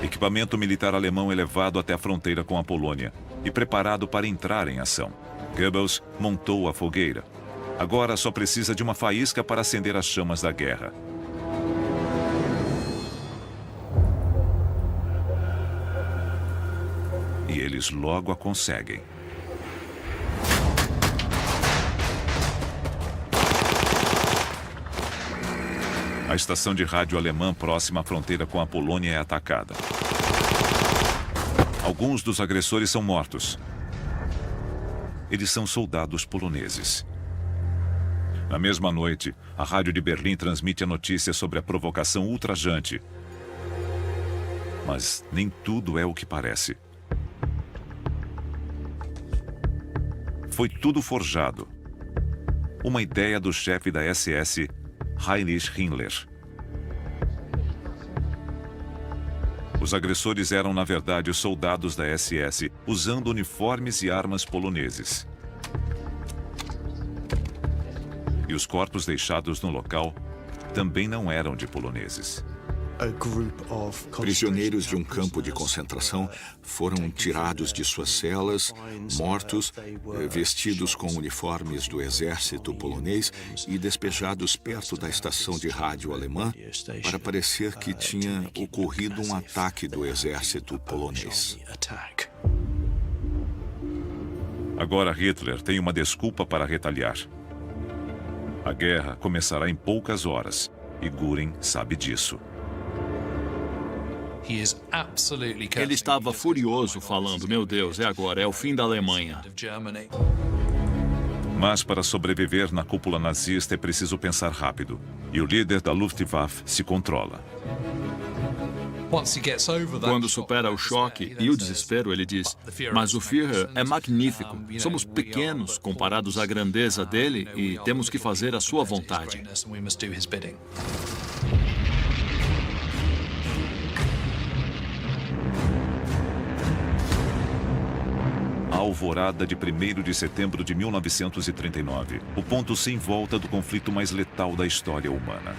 Equipamento militar alemão é levado até a fronteira com a Polônia e preparado para entrar em ação. Goebbels montou a fogueira. Agora só precisa de uma faísca para acender as chamas da guerra. E eles logo a conseguem. A estação de rádio alemã próxima à fronteira com a Polônia é atacada. Alguns dos agressores são mortos. Eles são soldados poloneses. Na mesma noite, a rádio de Berlim transmite a notícia sobre a provocação ultrajante. Mas nem tudo é o que parece. Foi tudo forjado. Uma ideia do chefe da SS, Heinrich Himmler. Os agressores eram, na verdade, os soldados da SS, usando uniformes e armas poloneses. E os corpos deixados no local também não eram de poloneses. Prisioneiros de um campo de concentração foram tirados de suas celas, mortos, vestidos com uniformes do exército polonês e despejados perto da estação de rádio alemã para parecer que tinha ocorrido um ataque do exército polonês. Agora Hitler tem uma desculpa para retaliar. A guerra começará em poucas horas e Göring sabe disso. Ele estava furioso, falando, meu Deus, é agora, é o fim da Alemanha. Mas para sobreviver na cúpula nazista é preciso pensar rápido. E o líder da Luftwaffe se controla. Quando supera o choque e o desespero, ele diz, mas o Führer é magnífico. Somos pequenos comparados à grandeza dele e temos que fazer a sua vontade. A alvorada de 1º de setembro de 1939, o ponto sem volta do conflito mais letal da história humana.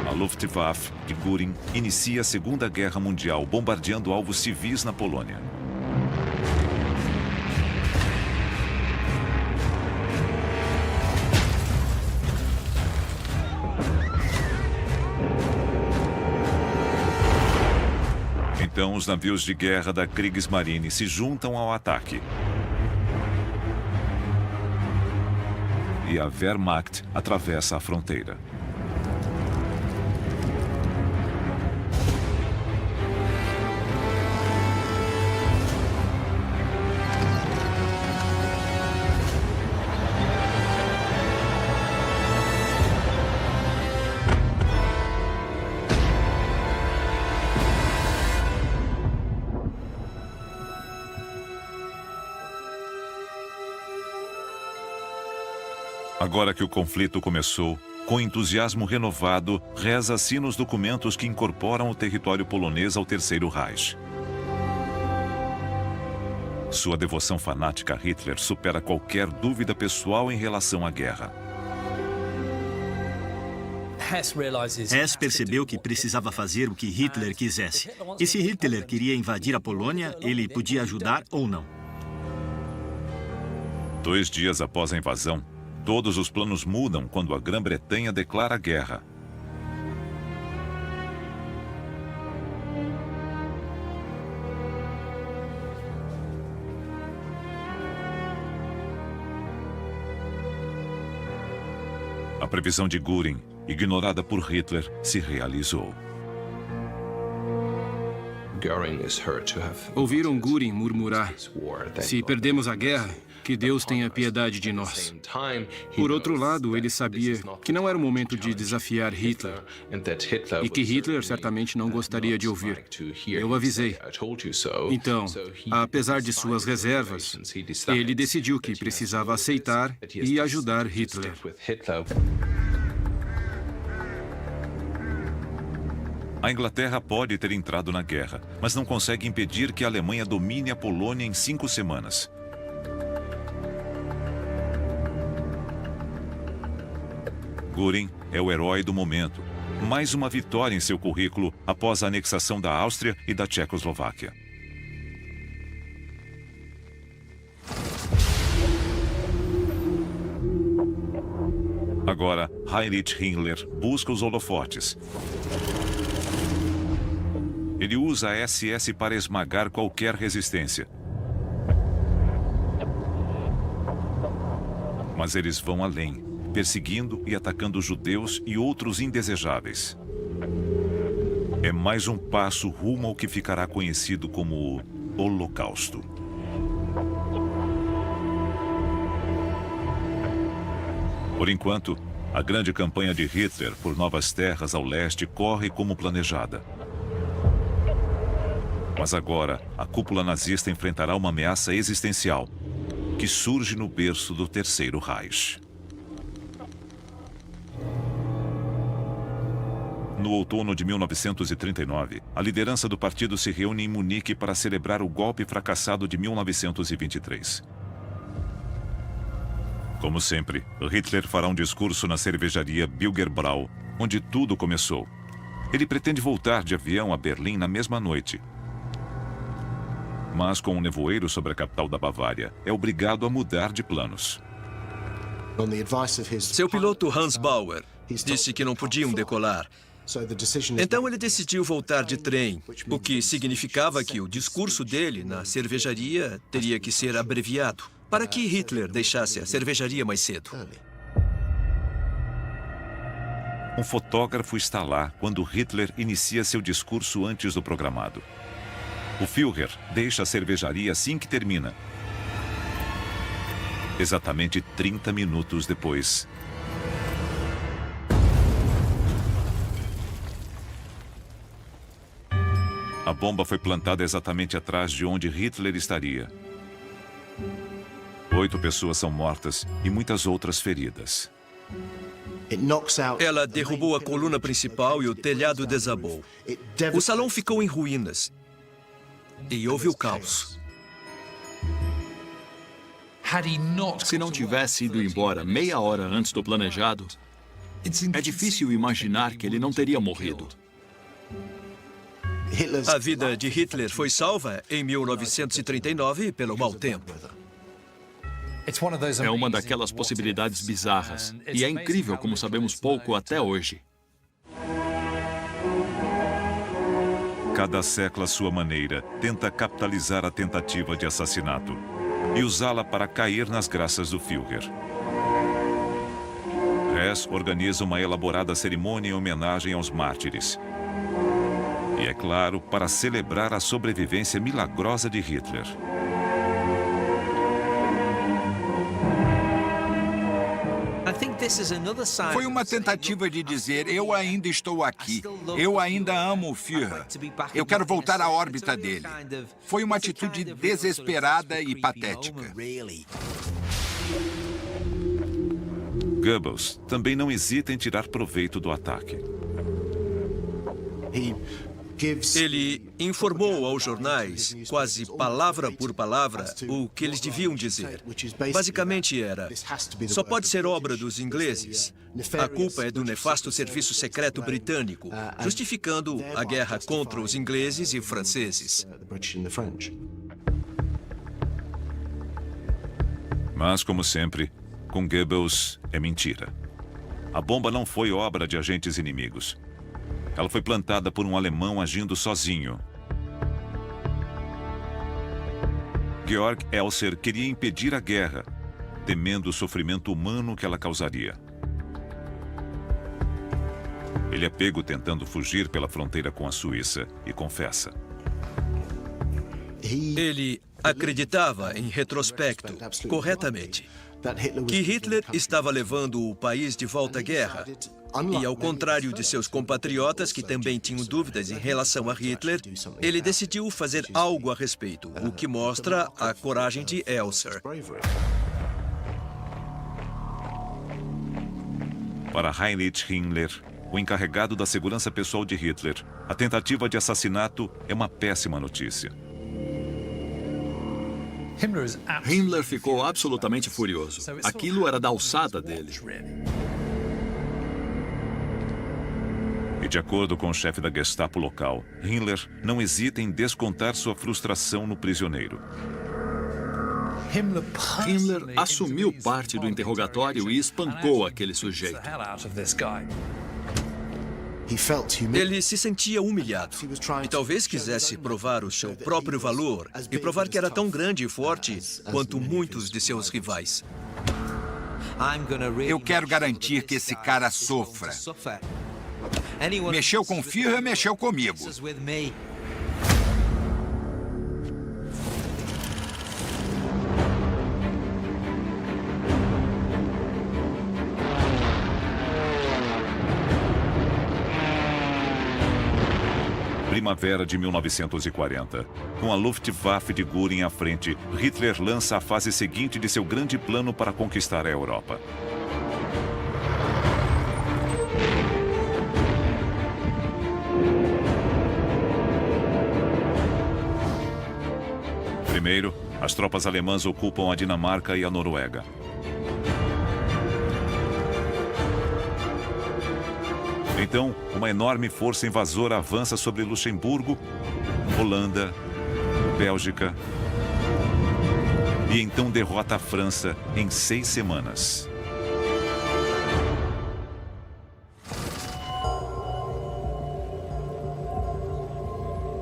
A Luftwaffe de Göring inicia a Segunda Guerra Mundial bombardeando alvos civis na Polônia. Então, os navios de guerra da Kriegsmarine se juntam ao ataque. E a Wehrmacht atravessa a fronteira. Agora que o conflito começou, com entusiasmo renovado, reza-se nos documentos que incorporam o território polonês ao Terceiro Reich. Sua devoção fanática a Hitler supera qualquer dúvida pessoal em relação à guerra. Hess percebeu que precisava fazer o que Hitler quisesse. E se Hitler queria invadir a Polônia, ele podia ajudar ou não. 2 dias após a invasão, Todos os planos mudam quando a Grã-Bretanha declara guerra. A previsão de Göring, ignorada por Hitler, se realizou. Ouviram Göring murmurar: se perdemos a guerra, que Deus tenha piedade de nós. Por outro lado, ele sabia que não era o momento de desafiar Hitler e que Hitler certamente não gostaria de ouvir. Eu avisei. Então, apesar de suas reservas, ele decidiu que precisava aceitar e ajudar Hitler. A Inglaterra pode ter entrado na guerra, mas não consegue impedir que a Alemanha domine a Polônia em 5 semanas. Göring é o herói do momento. Mais uma vitória em seu currículo após a anexação da Áustria e da Tchecoslováquia. Agora, Heinrich Himmler busca os holofotes. Ele usa a SS para esmagar qualquer resistência. Mas eles vão além, perseguindo e atacando judeus e outros indesejáveis. É mais um passo rumo ao que ficará conhecido como o Holocausto. Por enquanto, a grande campanha de Hitler por novas terras ao leste corre como planejada. Mas agora, a cúpula nazista enfrentará uma ameaça existencial, que surge no berço do Terceiro Reich. No outono de 1939, a liderança do partido se reúne em Munique para celebrar o golpe fracassado de 1923. Como sempre, Hitler fará um discurso na cervejaria Bilgerbrau, onde tudo começou. Ele pretende voltar de avião a Berlim na mesma noite. Mas com um nevoeiro sobre a capital da Bavária, é obrigado a mudar de planos. Seu piloto Hans Bauer disse que não podiam decolar. Então ele decidiu voltar de trem, o que significava que o discurso dele na cervejaria teria que ser abreviado, para que Hitler deixasse a cervejaria mais cedo. Um fotógrafo está lá quando Hitler inicia seu discurso antes do programado. O Führer deixa a cervejaria assim que termina. Exatamente 30 minutos depois. A bomba foi plantada exatamente atrás de onde Hitler estaria. 8 pessoas são mortas e muitas outras feridas. Ela derrubou a coluna principal e o telhado desabou. O salão ficou em ruínas. E houve o caos. Se não tivesse ido embora meia hora antes do planejado, é difícil imaginar que ele não teria morrido. A vida de Hitler foi salva em 1939 pelo mau tempo. É uma daquelas possibilidades bizarras. E é incrível como sabemos pouco até hoje. Cada século à sua maneira tenta capitalizar a tentativa de assassinato e usá-la para cair nas graças do Führer. Hess organiza uma elaborada cerimônia em homenagem aos mártires. E, é claro, para celebrar a sobrevivência milagrosa de Hitler. Foi uma tentativa de dizer: eu ainda estou aqui, eu ainda amo o Führer, eu quero voltar à órbita dele. Foi uma atitude desesperada e patética. Goebbels também não hesita em tirar proveito do ataque. Ele informou aos jornais, quase palavra por palavra, o que eles deviam dizer. Basicamente era: só pode ser obra dos ingleses. A culpa é do nefasto serviço secreto britânico, justificando a guerra contra os ingleses e franceses. Mas, como sempre, Com Goebbels, é mentira. A bomba não foi obra de agentes inimigos. Ela foi plantada por um alemão agindo sozinho. Georg Elser queria impedir a guerra, temendo o sofrimento humano que ela causaria. Ele é pego tentando fugir pela fronteira com a Suíça e confessa. Ele acreditava, em retrospecto, corretamente, que Hitler estava levando o país de volta à guerra. E, ao contrário de seus compatriotas que também tinham dúvidas em relação a Hitler, ele decidiu fazer algo a respeito, o que mostra a coragem de Elser. Para Heinrich Himmler, o encarregado da segurança pessoal de Hitler, a tentativa de assassinato é uma péssima notícia. Himmler ficou absolutamente furioso. Aquilo era da alçada dele. E de acordo com o chefe da Gestapo local, Himmler não hesita em descontar sua frustração no prisioneiro. Himmler assumiu parte do interrogatório e espancou aquele sujeito. Ele se sentia humilhado e talvez quisesse provar o seu próprio valor e provar que era tão grande e forte quanto muitos de seus rivais. Eu quero garantir que esse cara sofra. Mexeu com o Führer, mexeu comigo. Primavera de 1940. Com a Luftwaffe de Göring à frente, Hitler lança a fase seguinte de seu grande plano para conquistar a Europa. Primeiro, as tropas alemãs ocupam a Dinamarca e a Noruega. Então, uma enorme força invasora avança sobre Luxemburgo, Holanda, Bélgica e então derrota a França em 6 semanas.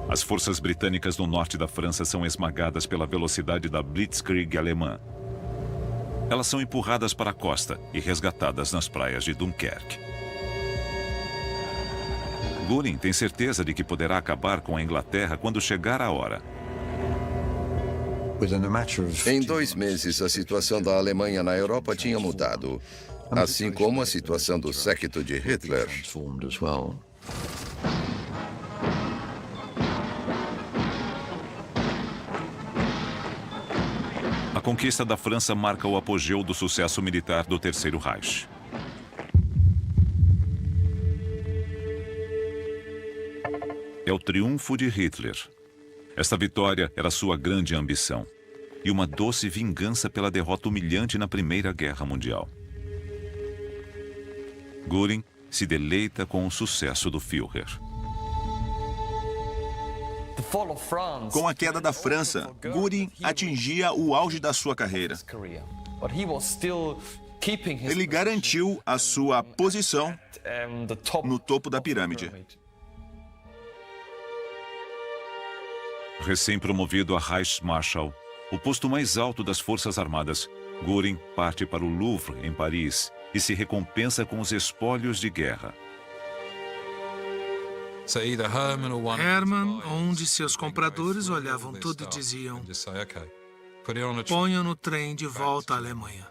As forças britânicas no norte da França são esmagadas pela velocidade da Blitzkrieg alemã. Elas são empurradas para a costa e resgatadas nas praias de Dunkerque. Göring tem certeza de que poderá acabar com a Inglaterra quando chegar a hora. Em 2 meses, a situação da Alemanha na Europa tinha mudado, assim como a situação do séquito de Hitler. A conquista da França marca o apogeu do sucesso militar do Terceiro Reich. É o triunfo de Hitler. Esta vitória era sua grande ambição e uma doce vingança pela derrota humilhante na Primeira Guerra Mundial. Göring se deleita com o sucesso do Führer. Com a queda da França, Göring atingia o auge da sua carreira. Ele garantiu a sua posição no topo da pirâmide. Recém-promovido a Reichsmarschall, o posto mais alto das Forças Armadas, Göring parte para o Louvre, em Paris, e se recompensa com os espólios de guerra. Hermann ou um de seus compradores olhavam tudo e diziam: ponham no trem de volta à Alemanha.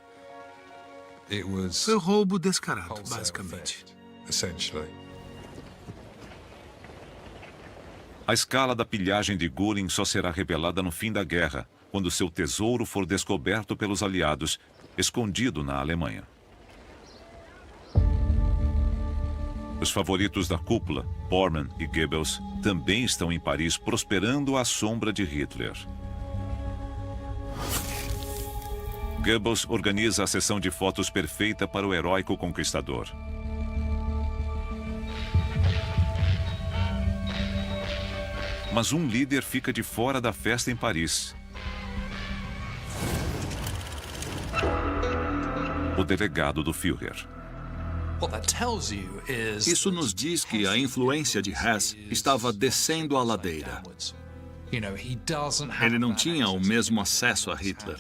Foi roubo descarado, basicamente. A escala da pilhagem de Göring só será revelada no fim da guerra, quando seu tesouro for descoberto pelos aliados, escondido na Alemanha. Os favoritos da cúpula, Bormann e Goebbels, também estão em Paris prosperando à sombra de Hitler. Goebbels organiza a sessão de fotos perfeita para o heróico conquistador. Mas um líder fica de fora da festa em Paris. o delegado do Führer. Isso nos diz que a influência de Hess estava descendo a ladeira. Ele não tinha o mesmo acesso a Hitler.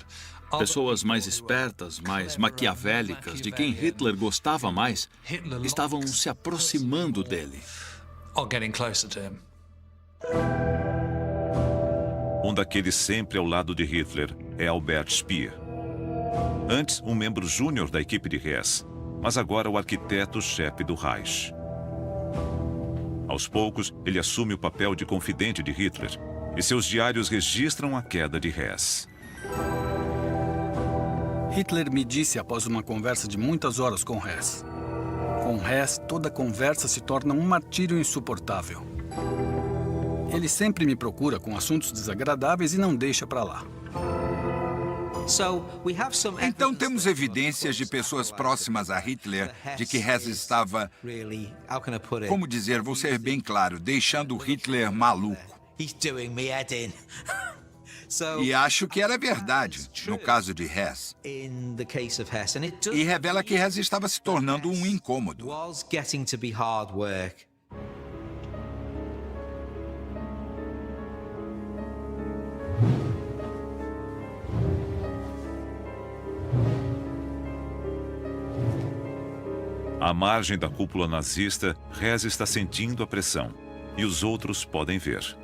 Pessoas mais espertas, mais maquiavélicas, de quem Hitler gostava mais, estavam se aproximando dele. Um daqueles sempre ao lado de Hitler é Albert Speer. Antes, um membro júnior da equipe de Hess, mas agora o arquiteto-chefe do Reich. Aos poucos, ele assume o papel de confidente de Hitler e seus diários registram a queda de Hess. Hitler me disse após uma conversa de muitas horas com Hess. Com Hess, toda conversa se torna um martírio insuportável. Ele sempre me procura com assuntos desagradáveis e não deixa para lá. Então temos evidências de pessoas próximas a Hitler de que Hess estava, como dizer, vou ser bem claro, deixando Hitler maluco. E acho que era verdade, no caso de Hess. E revela que Hess estava se tornando um incômodo. À margem da cúpula nazista, Hess está sentindo a pressão, e os outros podem ver.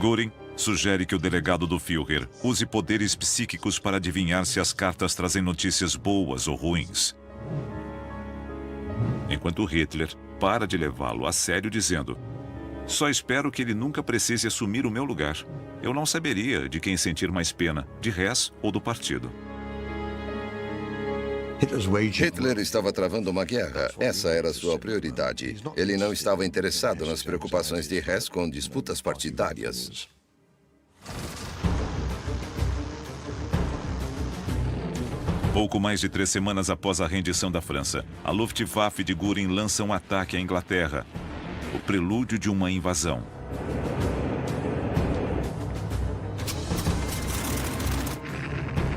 Göring sugere que o delegado do Führer use poderes psíquicos para adivinhar se as cartas trazem notícias boas ou ruins. Enquanto Hitler para de levá-lo a sério dizendo: "Só espero que ele nunca precise assumir o meu lugar. Eu não saberia de quem sentir mais pena, de Hess ou do partido." Hitler estava travando uma guerra. Essa era sua prioridade. Ele não estava interessado nas preocupações de Hess com disputas partidárias. Pouco mais de 3 semanas após a rendição da França, a Luftwaffe de Göring lança um ataque à Inglaterra, o prelúdio de uma invasão.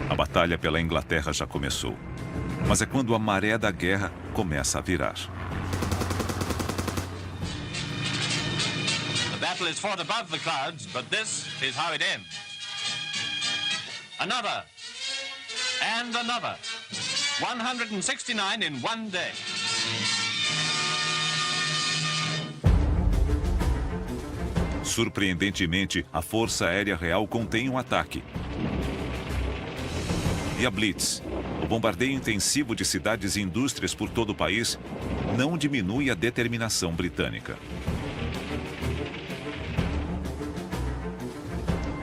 A batalha pela Inglaterra já começou. Mas é quando a maré da guerra começa a virar. The battle is fought above the clouds, but this is how it ends. Another. And another. 169 in one day. Surpreendentemente, a Força Aérea Real contém um ataque. E a Blitz, o bombardeio intensivo de cidades e indústrias por todo o país, não diminui a determinação britânica.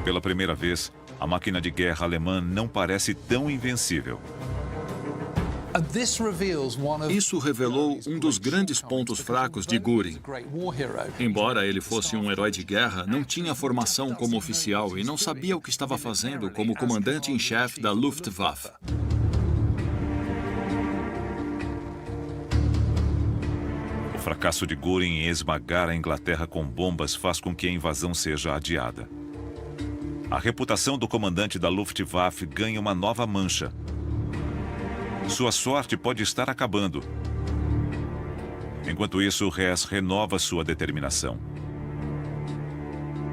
Pela primeira vez, a máquina de guerra alemã não parece tão invencível. Isso revelou um dos grandes pontos fracos de Göring. Embora ele fosse um herói de guerra, não tinha formação como oficial e não sabia o que estava fazendo como comandante em chefe da Luftwaffe. O fracasso de Göring em esmagar a Inglaterra com bombas faz com que a invasão seja adiada. A reputação do comandante da Luftwaffe ganha uma nova mancha. Sua sorte pode estar acabando. Enquanto isso, Hess renova sua determinação.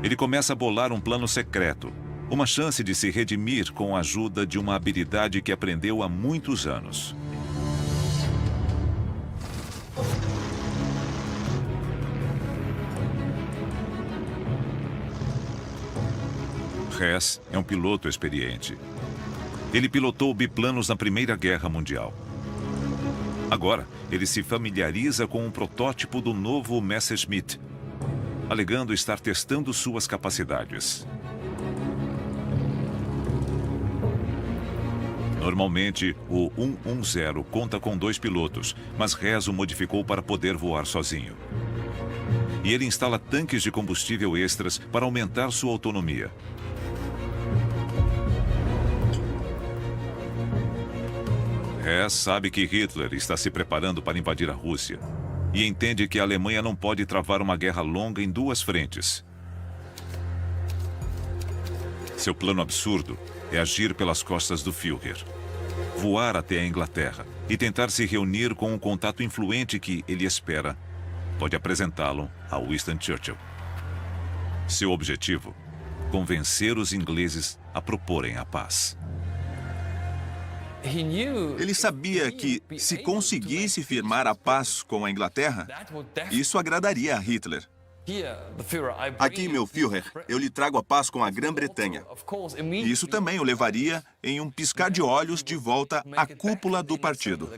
Ele começa a bolar um plano secreto, uma chance de se redimir com a ajuda de uma habilidade que aprendeu há muitos anos. Hess é um piloto experiente. Ele pilotou biplanos na Primeira Guerra Mundial. Agora, ele se familiariza com um protótipo do novo Messerschmitt, alegando estar testando suas capacidades. Normalmente, o 110 conta com 2 pilotos, mas Hess o modificou para poder voar sozinho. E ele instala tanques de combustível extras para aumentar sua autonomia. Hess sabe que Hitler está se preparando para invadir a Rússia e entende que a Alemanha não pode travar uma guerra longa em 2 frentes. Seu plano absurdo é agir pelas costas do Führer, voar até a Inglaterra e tentar se reunir com um contato influente que ele espera pode apresentá-lo a Winston Churchill. Seu objetivo: convencer os ingleses a proporem a paz. Ele sabia que, se conseguisse firmar a paz com a Inglaterra, isso agradaria a Hitler. Aqui, meu Führer, eu lhe trago a paz com a Grã-Bretanha. E isso também o levaria, em um piscar de olhos, de volta à cúpula do partido.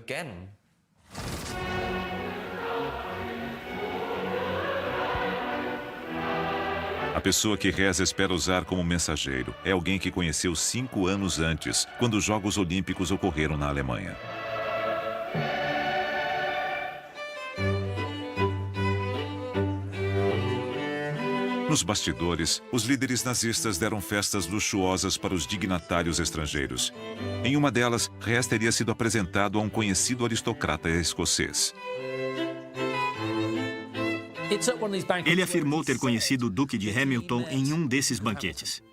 A pessoa que Hess espera usar como mensageiro é alguém que conheceu 5 anos antes, quando os Jogos Olímpicos ocorreram na Alemanha. Nos bastidores, os líderes nazistas deram festas luxuosas para os dignatários estrangeiros. Em uma delas, Hess teria sido apresentado a um conhecido aristocrata escocês. Ele afirmou ter conhecido o Duque de Hamilton em um desses banquetes.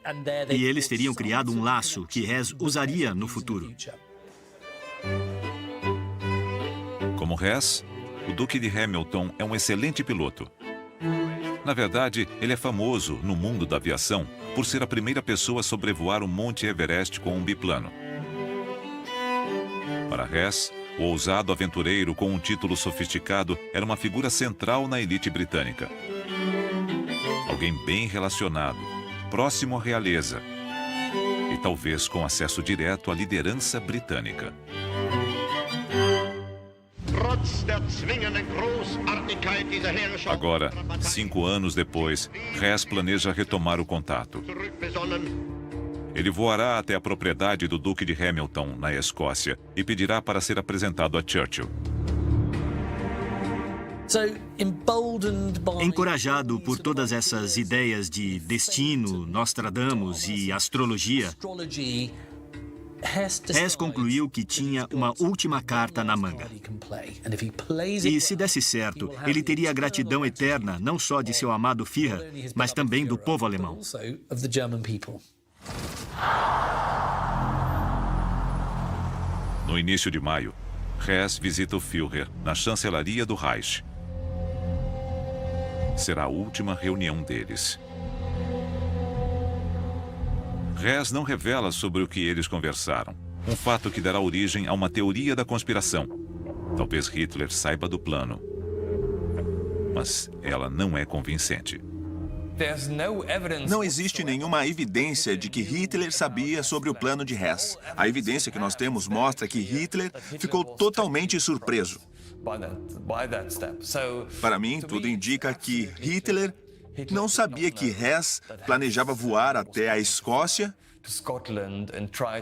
E eles teriam criado um laço que Hess usaria no futuro. Como Hess, o Duque de Hamilton é um excelente piloto. Na verdade, ele é famoso no mundo da aviação por ser a primeira pessoa a sobrevoar o Monte Everest com um biplano. Para Hess, o ousado aventureiro com um título sofisticado era uma figura central na elite britânica. Alguém bem relacionado, próximo à realeza e talvez com acesso direto à liderança britânica. Agora, 5 anos depois, Hess planeja retomar o contato. Ele voará até a propriedade do Duque de Hamilton, na Escócia, e pedirá para ser apresentado a Churchill. Encorajado por todas essas ideias de destino, Nostradamus e astrologia, Hess concluiu que tinha uma última carta na manga. E se desse certo, ele teria a gratidão eterna não só de seu amado Führer, mas também do povo alemão. No início de maio, Hess visita o Führer na chancelaria do Reich. Será a última reunião deles. Hess não revela sobre o que eles conversaram, um fato que dará origem a uma teoria da conspiração. Talvez Hitler saiba do plano, mas ela não é convincente. Não existe nenhuma evidência de que Hitler sabia sobre o plano de Hess. A evidência que nós temos mostra que Hitler ficou totalmente surpreso. Para mim, tudo indica que Hitler não sabia que Hess planejava voar até a Escócia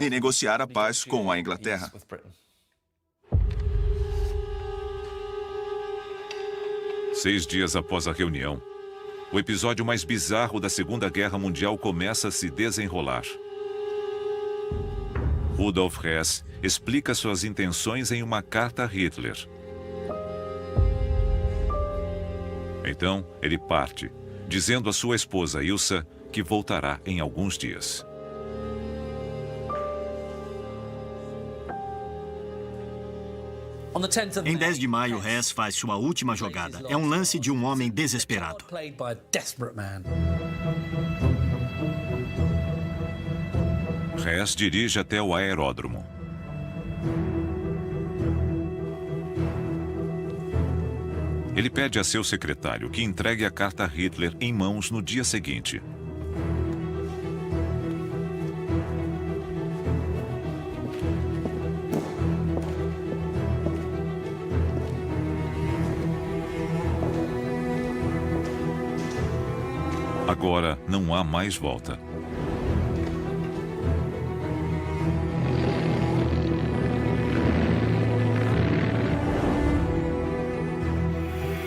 e negociar a paz com a Inglaterra. Seis dias após a reunião, o episódio mais bizarro da Segunda Guerra Mundial começa a se desenrolar. Rudolf Hess explica suas intenções em uma carta a Hitler. Então, ele parte, dizendo à sua esposa Ilsa que voltará em alguns dias. Em 10 de maio, Hess faz sua última jogada. É um lance de um homem desesperado. Hess dirige até o aeródromo. Ele pede a seu secretário que entregue a carta a Hitler em mãos no dia seguinte. Agora não há mais volta.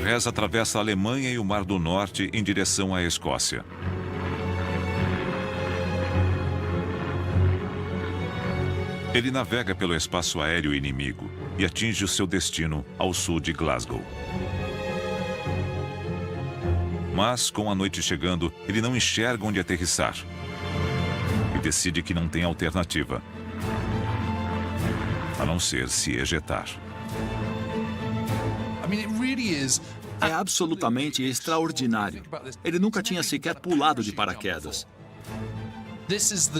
Hess atravessa a Alemanha e o Mar do Norte em direção à Escócia. Ele navega pelo espaço aéreo inimigo e atinge o seu destino ao sul de Glasgow. Mas, com a noite chegando, ele não enxerga onde aterrissar. E e decide que não tem alternativa, a não ser se ejetar. É absolutamente extraordinário. Ele nunca tinha sequer pulado de paraquedas.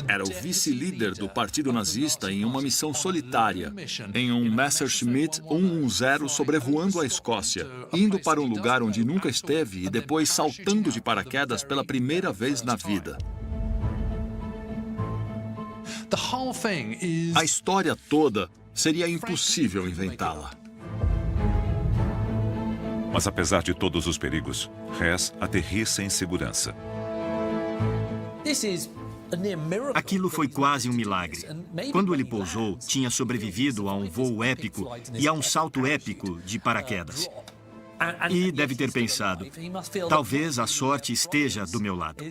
Era o vice-líder do Partido Nazista em uma missão solitária, em um Messerschmitt 110 sobrevoando a Escócia, indo para um lugar onde nunca esteve e depois saltando de paraquedas pela primeira vez na vida. A história toda seria impossível inventá-la. Mas apesar de todos os perigos, Hess aterrissa em segurança. Aquilo foi quase um milagre. Quando ele pousou, tinha sobrevivido a um voo épico e a um salto épico de paraquedas. E deve ter pensado, talvez a sorte esteja do meu lado.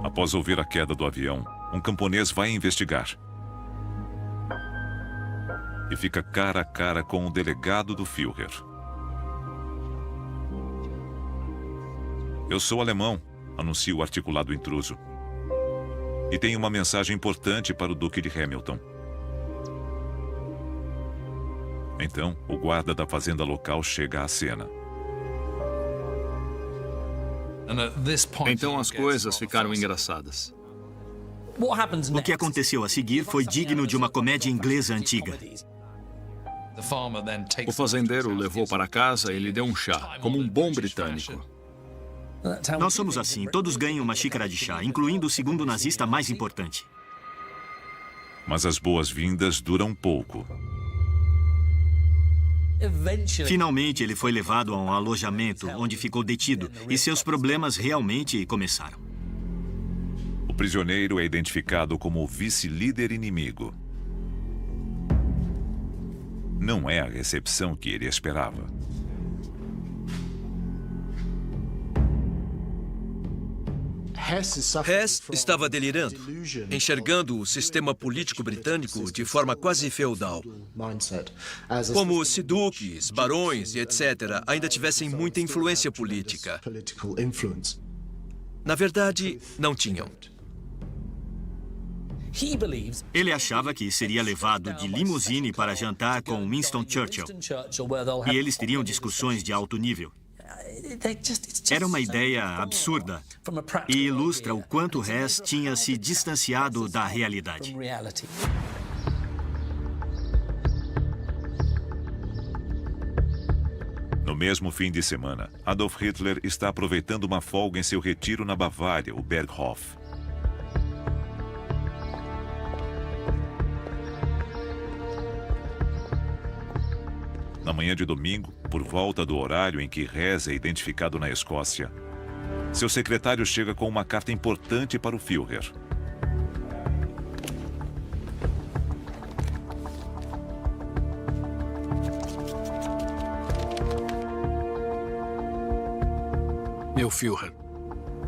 Após ouvir a queda do avião, um camponês vai investigar. E fica cara a cara com o delegado do Führer. Eu sou alemão, anuncia o articulado intruso. E tenho uma mensagem importante para o Duque de Hamilton. Então, o guarda da fazenda local chega à cena. Então as coisas ficaram engraçadas. O que aconteceu a seguir foi digno de uma comédia inglesa antiga. O fazendeiro o levou para casa e lhe deu um chá, como um bom britânico. Nós somos assim, todos ganham uma xícara de chá, incluindo o segundo nazista mais importante. Mas as boas-vindas duram pouco. Finalmente, ele foi levado a um alojamento onde ficou detido e seus problemas realmente começaram. O prisioneiro é identificado como o vice-líder inimigo. Não é a recepção que ele esperava. Hess estava delirando, enxergando o sistema político britânico de forma quase feudal. Como se duques, barões e etc. ainda tivessem muita influência política. Na verdade, não tinham. Ele achava que seria levado de limusine para jantar com Winston Churchill. E eles teriam discussões de alto nível. Era uma ideia absurda e ilustra o quanto Hess tinha se distanciado da realidade. No mesmo fim de semana, Adolf Hitler está aproveitando uma folga em seu retiro na Bavária, o Berghof. Na manhã de domingo, por volta do horário em que Hess é identificado na Escócia, seu secretário chega com uma carta importante para o Führer. Meu Führer,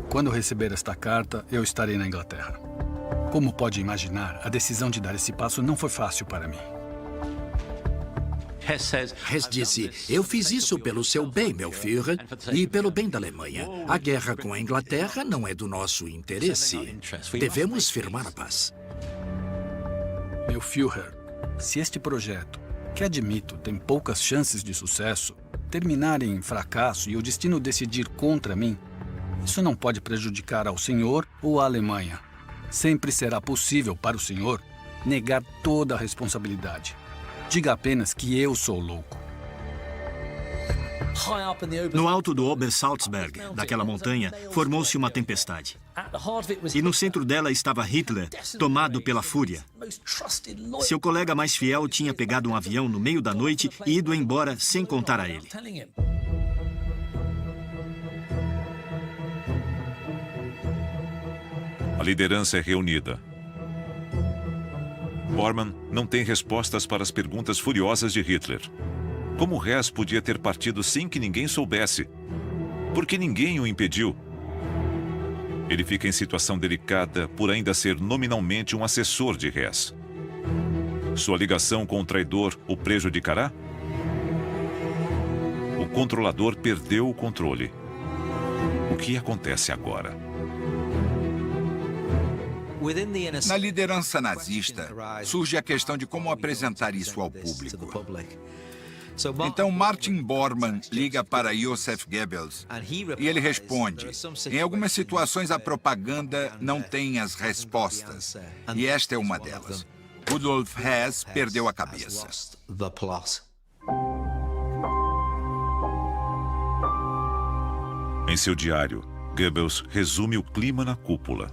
quando receber esta carta, eu estarei na Inglaterra. Como pode imaginar, a decisão de dar esse passo não foi fácil para mim. Hess disse, eu fiz isso pelo seu bem, meu Führer, e pelo bem da Alemanha. A guerra com a Inglaterra não é do nosso interesse. Devemos firmar a paz. Meu Führer, se este projeto, que admito tem poucas chances de sucesso, terminar em fracasso e o destino decidir contra mim, isso não pode prejudicar ao senhor ou à Alemanha. Sempre será possível para o senhor negar toda a responsabilidade. Diga apenas que eu sou louco. No alto do Obersalzberg, daquela montanha, formou-se uma tempestade. E no centro dela estava Hitler, tomado pela fúria. Seu colega mais fiel tinha pegado um avião no meio da noite e ido embora sem contar a ele. A liderança é reunida. Bormann não tem respostas para as perguntas furiosas de Hitler. Como Hess podia ter partido sem que ninguém soubesse? Por que ninguém o impediu? Ele fica em situação delicada por ainda ser nominalmente um assessor de Hess. Sua ligação com o traidor o prejudicará? O controlador perdeu o controle. O que acontece agora? Na liderança nazista, surge a questão de como apresentar isso ao público. Então, Martin Bormann liga para Joseph Goebbels e ele responde: em algumas situações a propaganda não tem as respostas, e esta é uma delas. Rudolf Hess perdeu a cabeça. Em seu diário, Goebbels resume o clima na cúpula.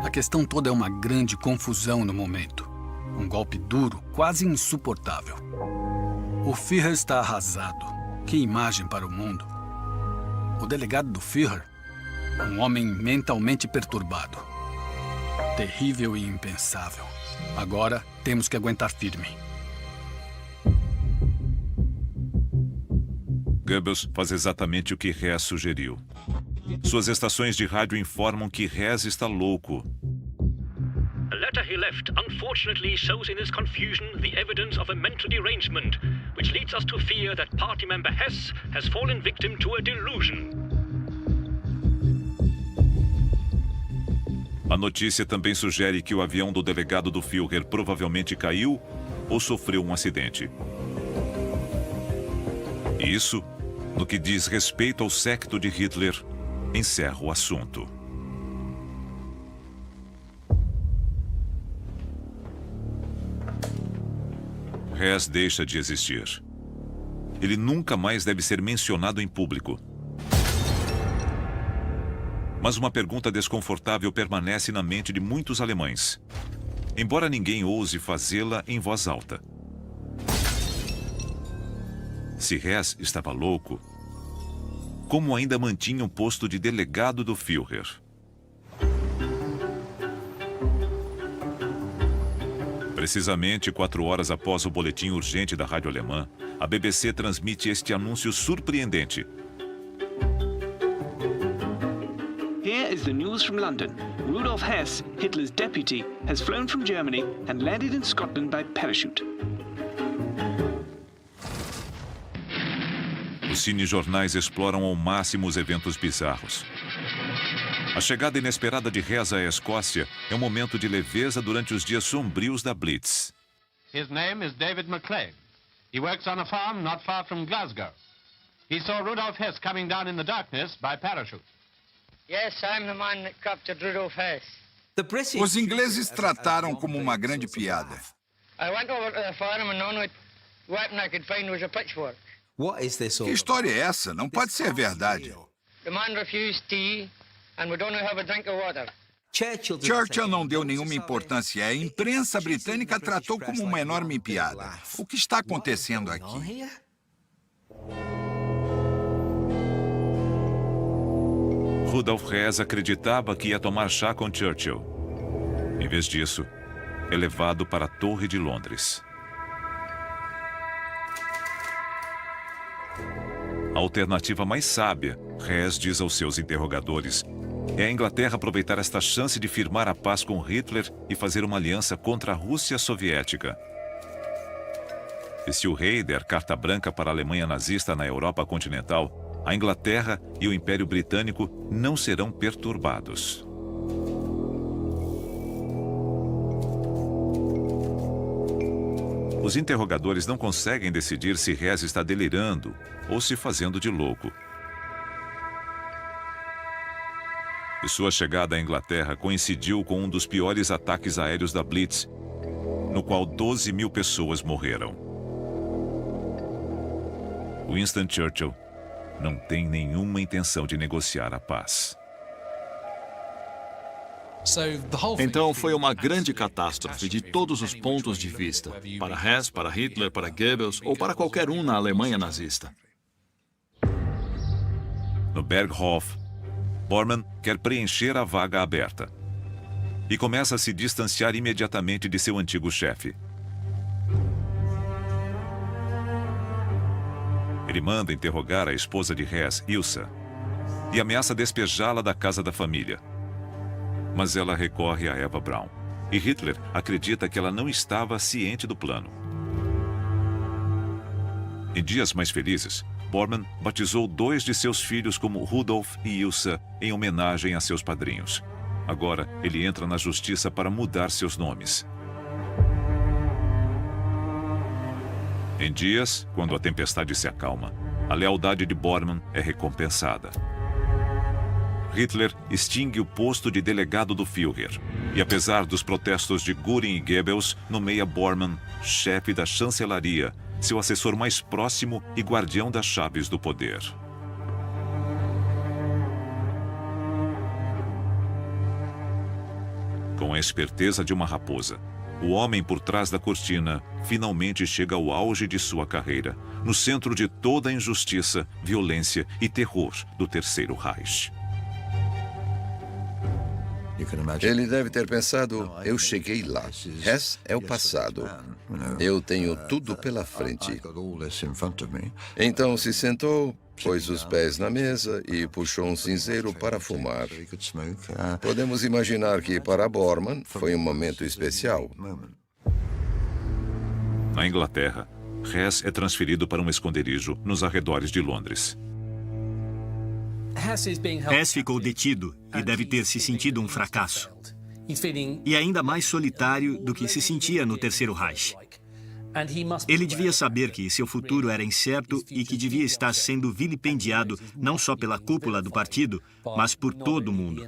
A questão toda é uma grande confusão no momento. Um golpe duro, quase insuportável. O Führer está arrasado. Que imagem para o mundo. O delegado do Führer, um homem mentalmente perturbado. Terrível e impensável. Agora temos que aguentar firme. Goebbels faz exatamente o que Hess sugeriu. Suas estações de rádio informam que Hess está louco. The letter he left unfortunately shows in his confusion the evidence of a mental derangement, which leads us to fear that party member Hess has fallen victim to a delusion. A notícia também sugere que o avião do delegado do Führer provavelmente caiu ou sofreu um acidente. Isso, no que diz respeito ao séquito de Hitler, encerra o assunto. Hess deixa de existir. Ele nunca mais deve ser mencionado em público. Mas uma pergunta desconfortável permanece na mente de muitos alemães, embora ninguém ouse fazê-la em voz alta. Se Hess estava louco, como ainda mantinha o posto de delegado do Führer? Precisamente 4 horas após o boletim urgente da rádio alemã, a BBC transmite este anúncio surpreendente. Here is the news from London. Rudolf Hess, Hitler's deputy, has flown from Germany and landed in Scotland by parachute. Os cinejornais exploram ao máximo os eventos bizarros. A chegada inesperada de Hess à Escócia é um momento de leveza durante os dias sombrios da Blitz. His name is David McClegg. He works on a farm not far from Glasgow. He saw Rudolf Hess coming down in the darkness by parachute. Yes, I'm the man that captured Rudolf Hess. Os ingleses trataram como uma grande piada. I went over to the farm and the only weapon I could find was a pitchfork. Que história é essa? Não pode ser verdade. The man refused tea and would only have a drink of water. Churchill não deu nenhuma importância. A imprensa britânica tratou como uma enorme piada. O que está acontecendo aqui? Rudolf Hess acreditava que ia tomar chá com Churchill. Em vez disso, é levado para a Torre de Londres. A alternativa mais sábia, Hess diz aos seus interrogadores, é a Inglaterra aproveitar esta chance de firmar a paz com Hitler e fazer uma aliança contra a Rússia soviética. E se o rei der carta branca para a Alemanha nazista na Europa continental, a Inglaterra e o Império Britânico não serão perturbados. Os interrogadores não conseguem decidir se Hess está delirando ou se fazendo de louco. E sua chegada à Inglaterra coincidiu com um dos piores ataques aéreos da Blitz, no qual 12.000 pessoas morreram. Winston Churchill não tem nenhuma intenção de negociar a paz. Então foi uma grande catástrofe de todos os pontos de vista, para Hess, para Hitler, para Goebbels ou para qualquer um na Alemanha nazista. No Berghof, Bormann quer preencher a vaga aberta e começa a se distanciar imediatamente de seu antigo chefe. Ele manda interrogar a esposa de Hess, Ilsa, e ameaça despejá-la da casa da família. Mas ela recorre a Eva Braun, e Hitler acredita que ela não estava ciente do plano. Em dias mais felizes, Bormann batizou 2 de seus filhos como Rudolf e Ilsa em homenagem a seus padrinhos. Agora, ele entra na justiça para mudar seus nomes. Em dias, quando a tempestade se acalma, a lealdade de Bormann é recompensada. Hitler extingue o posto de delegado do Führer e, apesar dos protestos de Göring e Goebbels, nomeia Bormann chefe da chancelaria, seu assessor mais próximo e guardião das chaves do poder. Com a esperteza de uma raposa, o homem por trás da cortina finalmente chega ao auge de sua carreira, no centro de toda a injustiça, violência e terror do Terceiro Reich. Ele deve ter pensado, eu cheguei lá. Hess é o passado. Eu tenho tudo pela frente. Então se sentou, pôs os pés na mesa e puxou um cinzeiro para fumar. Podemos imaginar que para Bormann foi um momento especial. Na Inglaterra, Hess é transferido para um esconderijo nos arredores de Londres. Hess ficou detido e deve ter se sentido um fracasso. E ainda mais solitário do que se sentia no Terceiro Reich. Ele devia saber que seu futuro era incerto e que devia estar sendo vilipendiado não só pela cúpula do partido, mas por todo o mundo.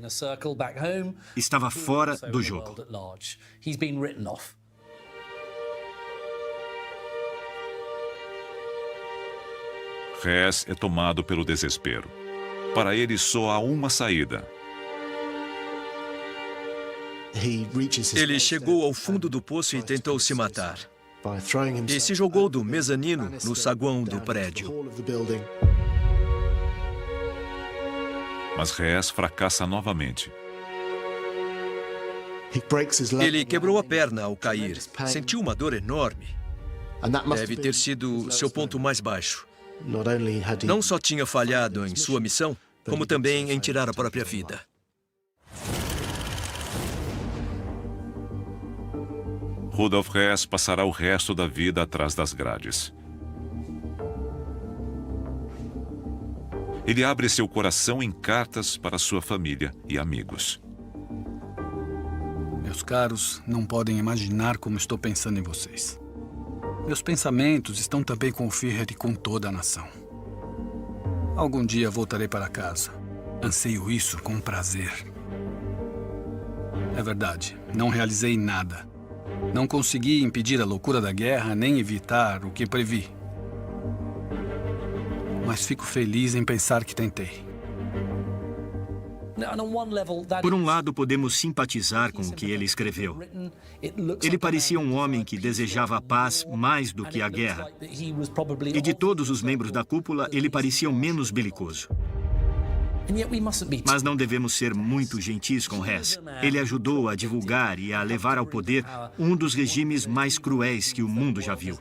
Estava fora do jogo. Hess é tomado pelo desespero. Para ele só há uma saída. Ele chegou ao fundo do poço e tentou se matar. E se jogou do mezanino no saguão do prédio. Mas Hess fracassa novamente. Ele quebrou a perna ao cair. Sentiu uma dor enorme. Deve ter sido seu ponto mais baixo. Não só tinha falhado em sua missão, como também em tirar a própria vida. Rudolf Hess passará o resto da vida atrás das grades. Ele abre seu coração em cartas para sua família e amigos. Meus caros, não podem imaginar como estou pensando em vocês. Meus pensamentos estão também com o Führer e com toda a nação. Algum dia voltarei para casa. Anseio isso com prazer. É verdade, não realizei nada. Não consegui impedir a loucura da guerra, nem evitar o que previ. Mas fico feliz em pensar que tentei. Por um lado, podemos simpatizar com o que ele escreveu. Ele parecia um homem que desejava a paz mais do que a guerra. E de todos os membros da cúpula, ele parecia o menos belicoso. Mas não devemos ser muito gentis com Hess. Ele ajudou a divulgar e a levar ao poder um dos regimes mais cruéis que o mundo já viu.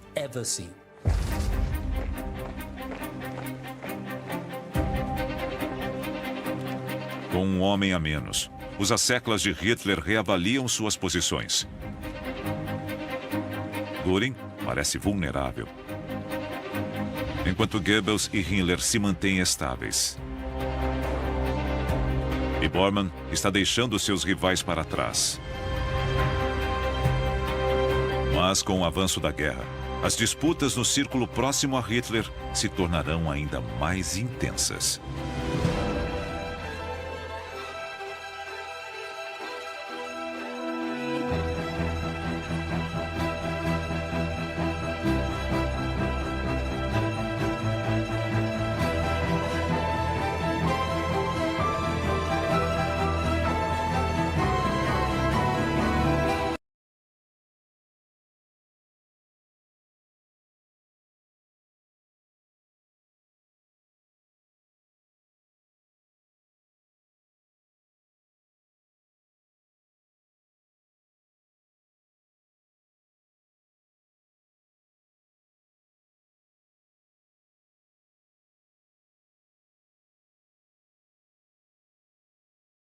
Com um homem a menos, os asseclas de Hitler reavaliam suas posições. Göring parece vulnerável, enquanto Goebbels e Himmler se mantêm estáveis. E Bormann está deixando seus rivais para trás. Mas com o avanço da guerra, as disputas no círculo próximo a Hitler se tornarão ainda mais intensas.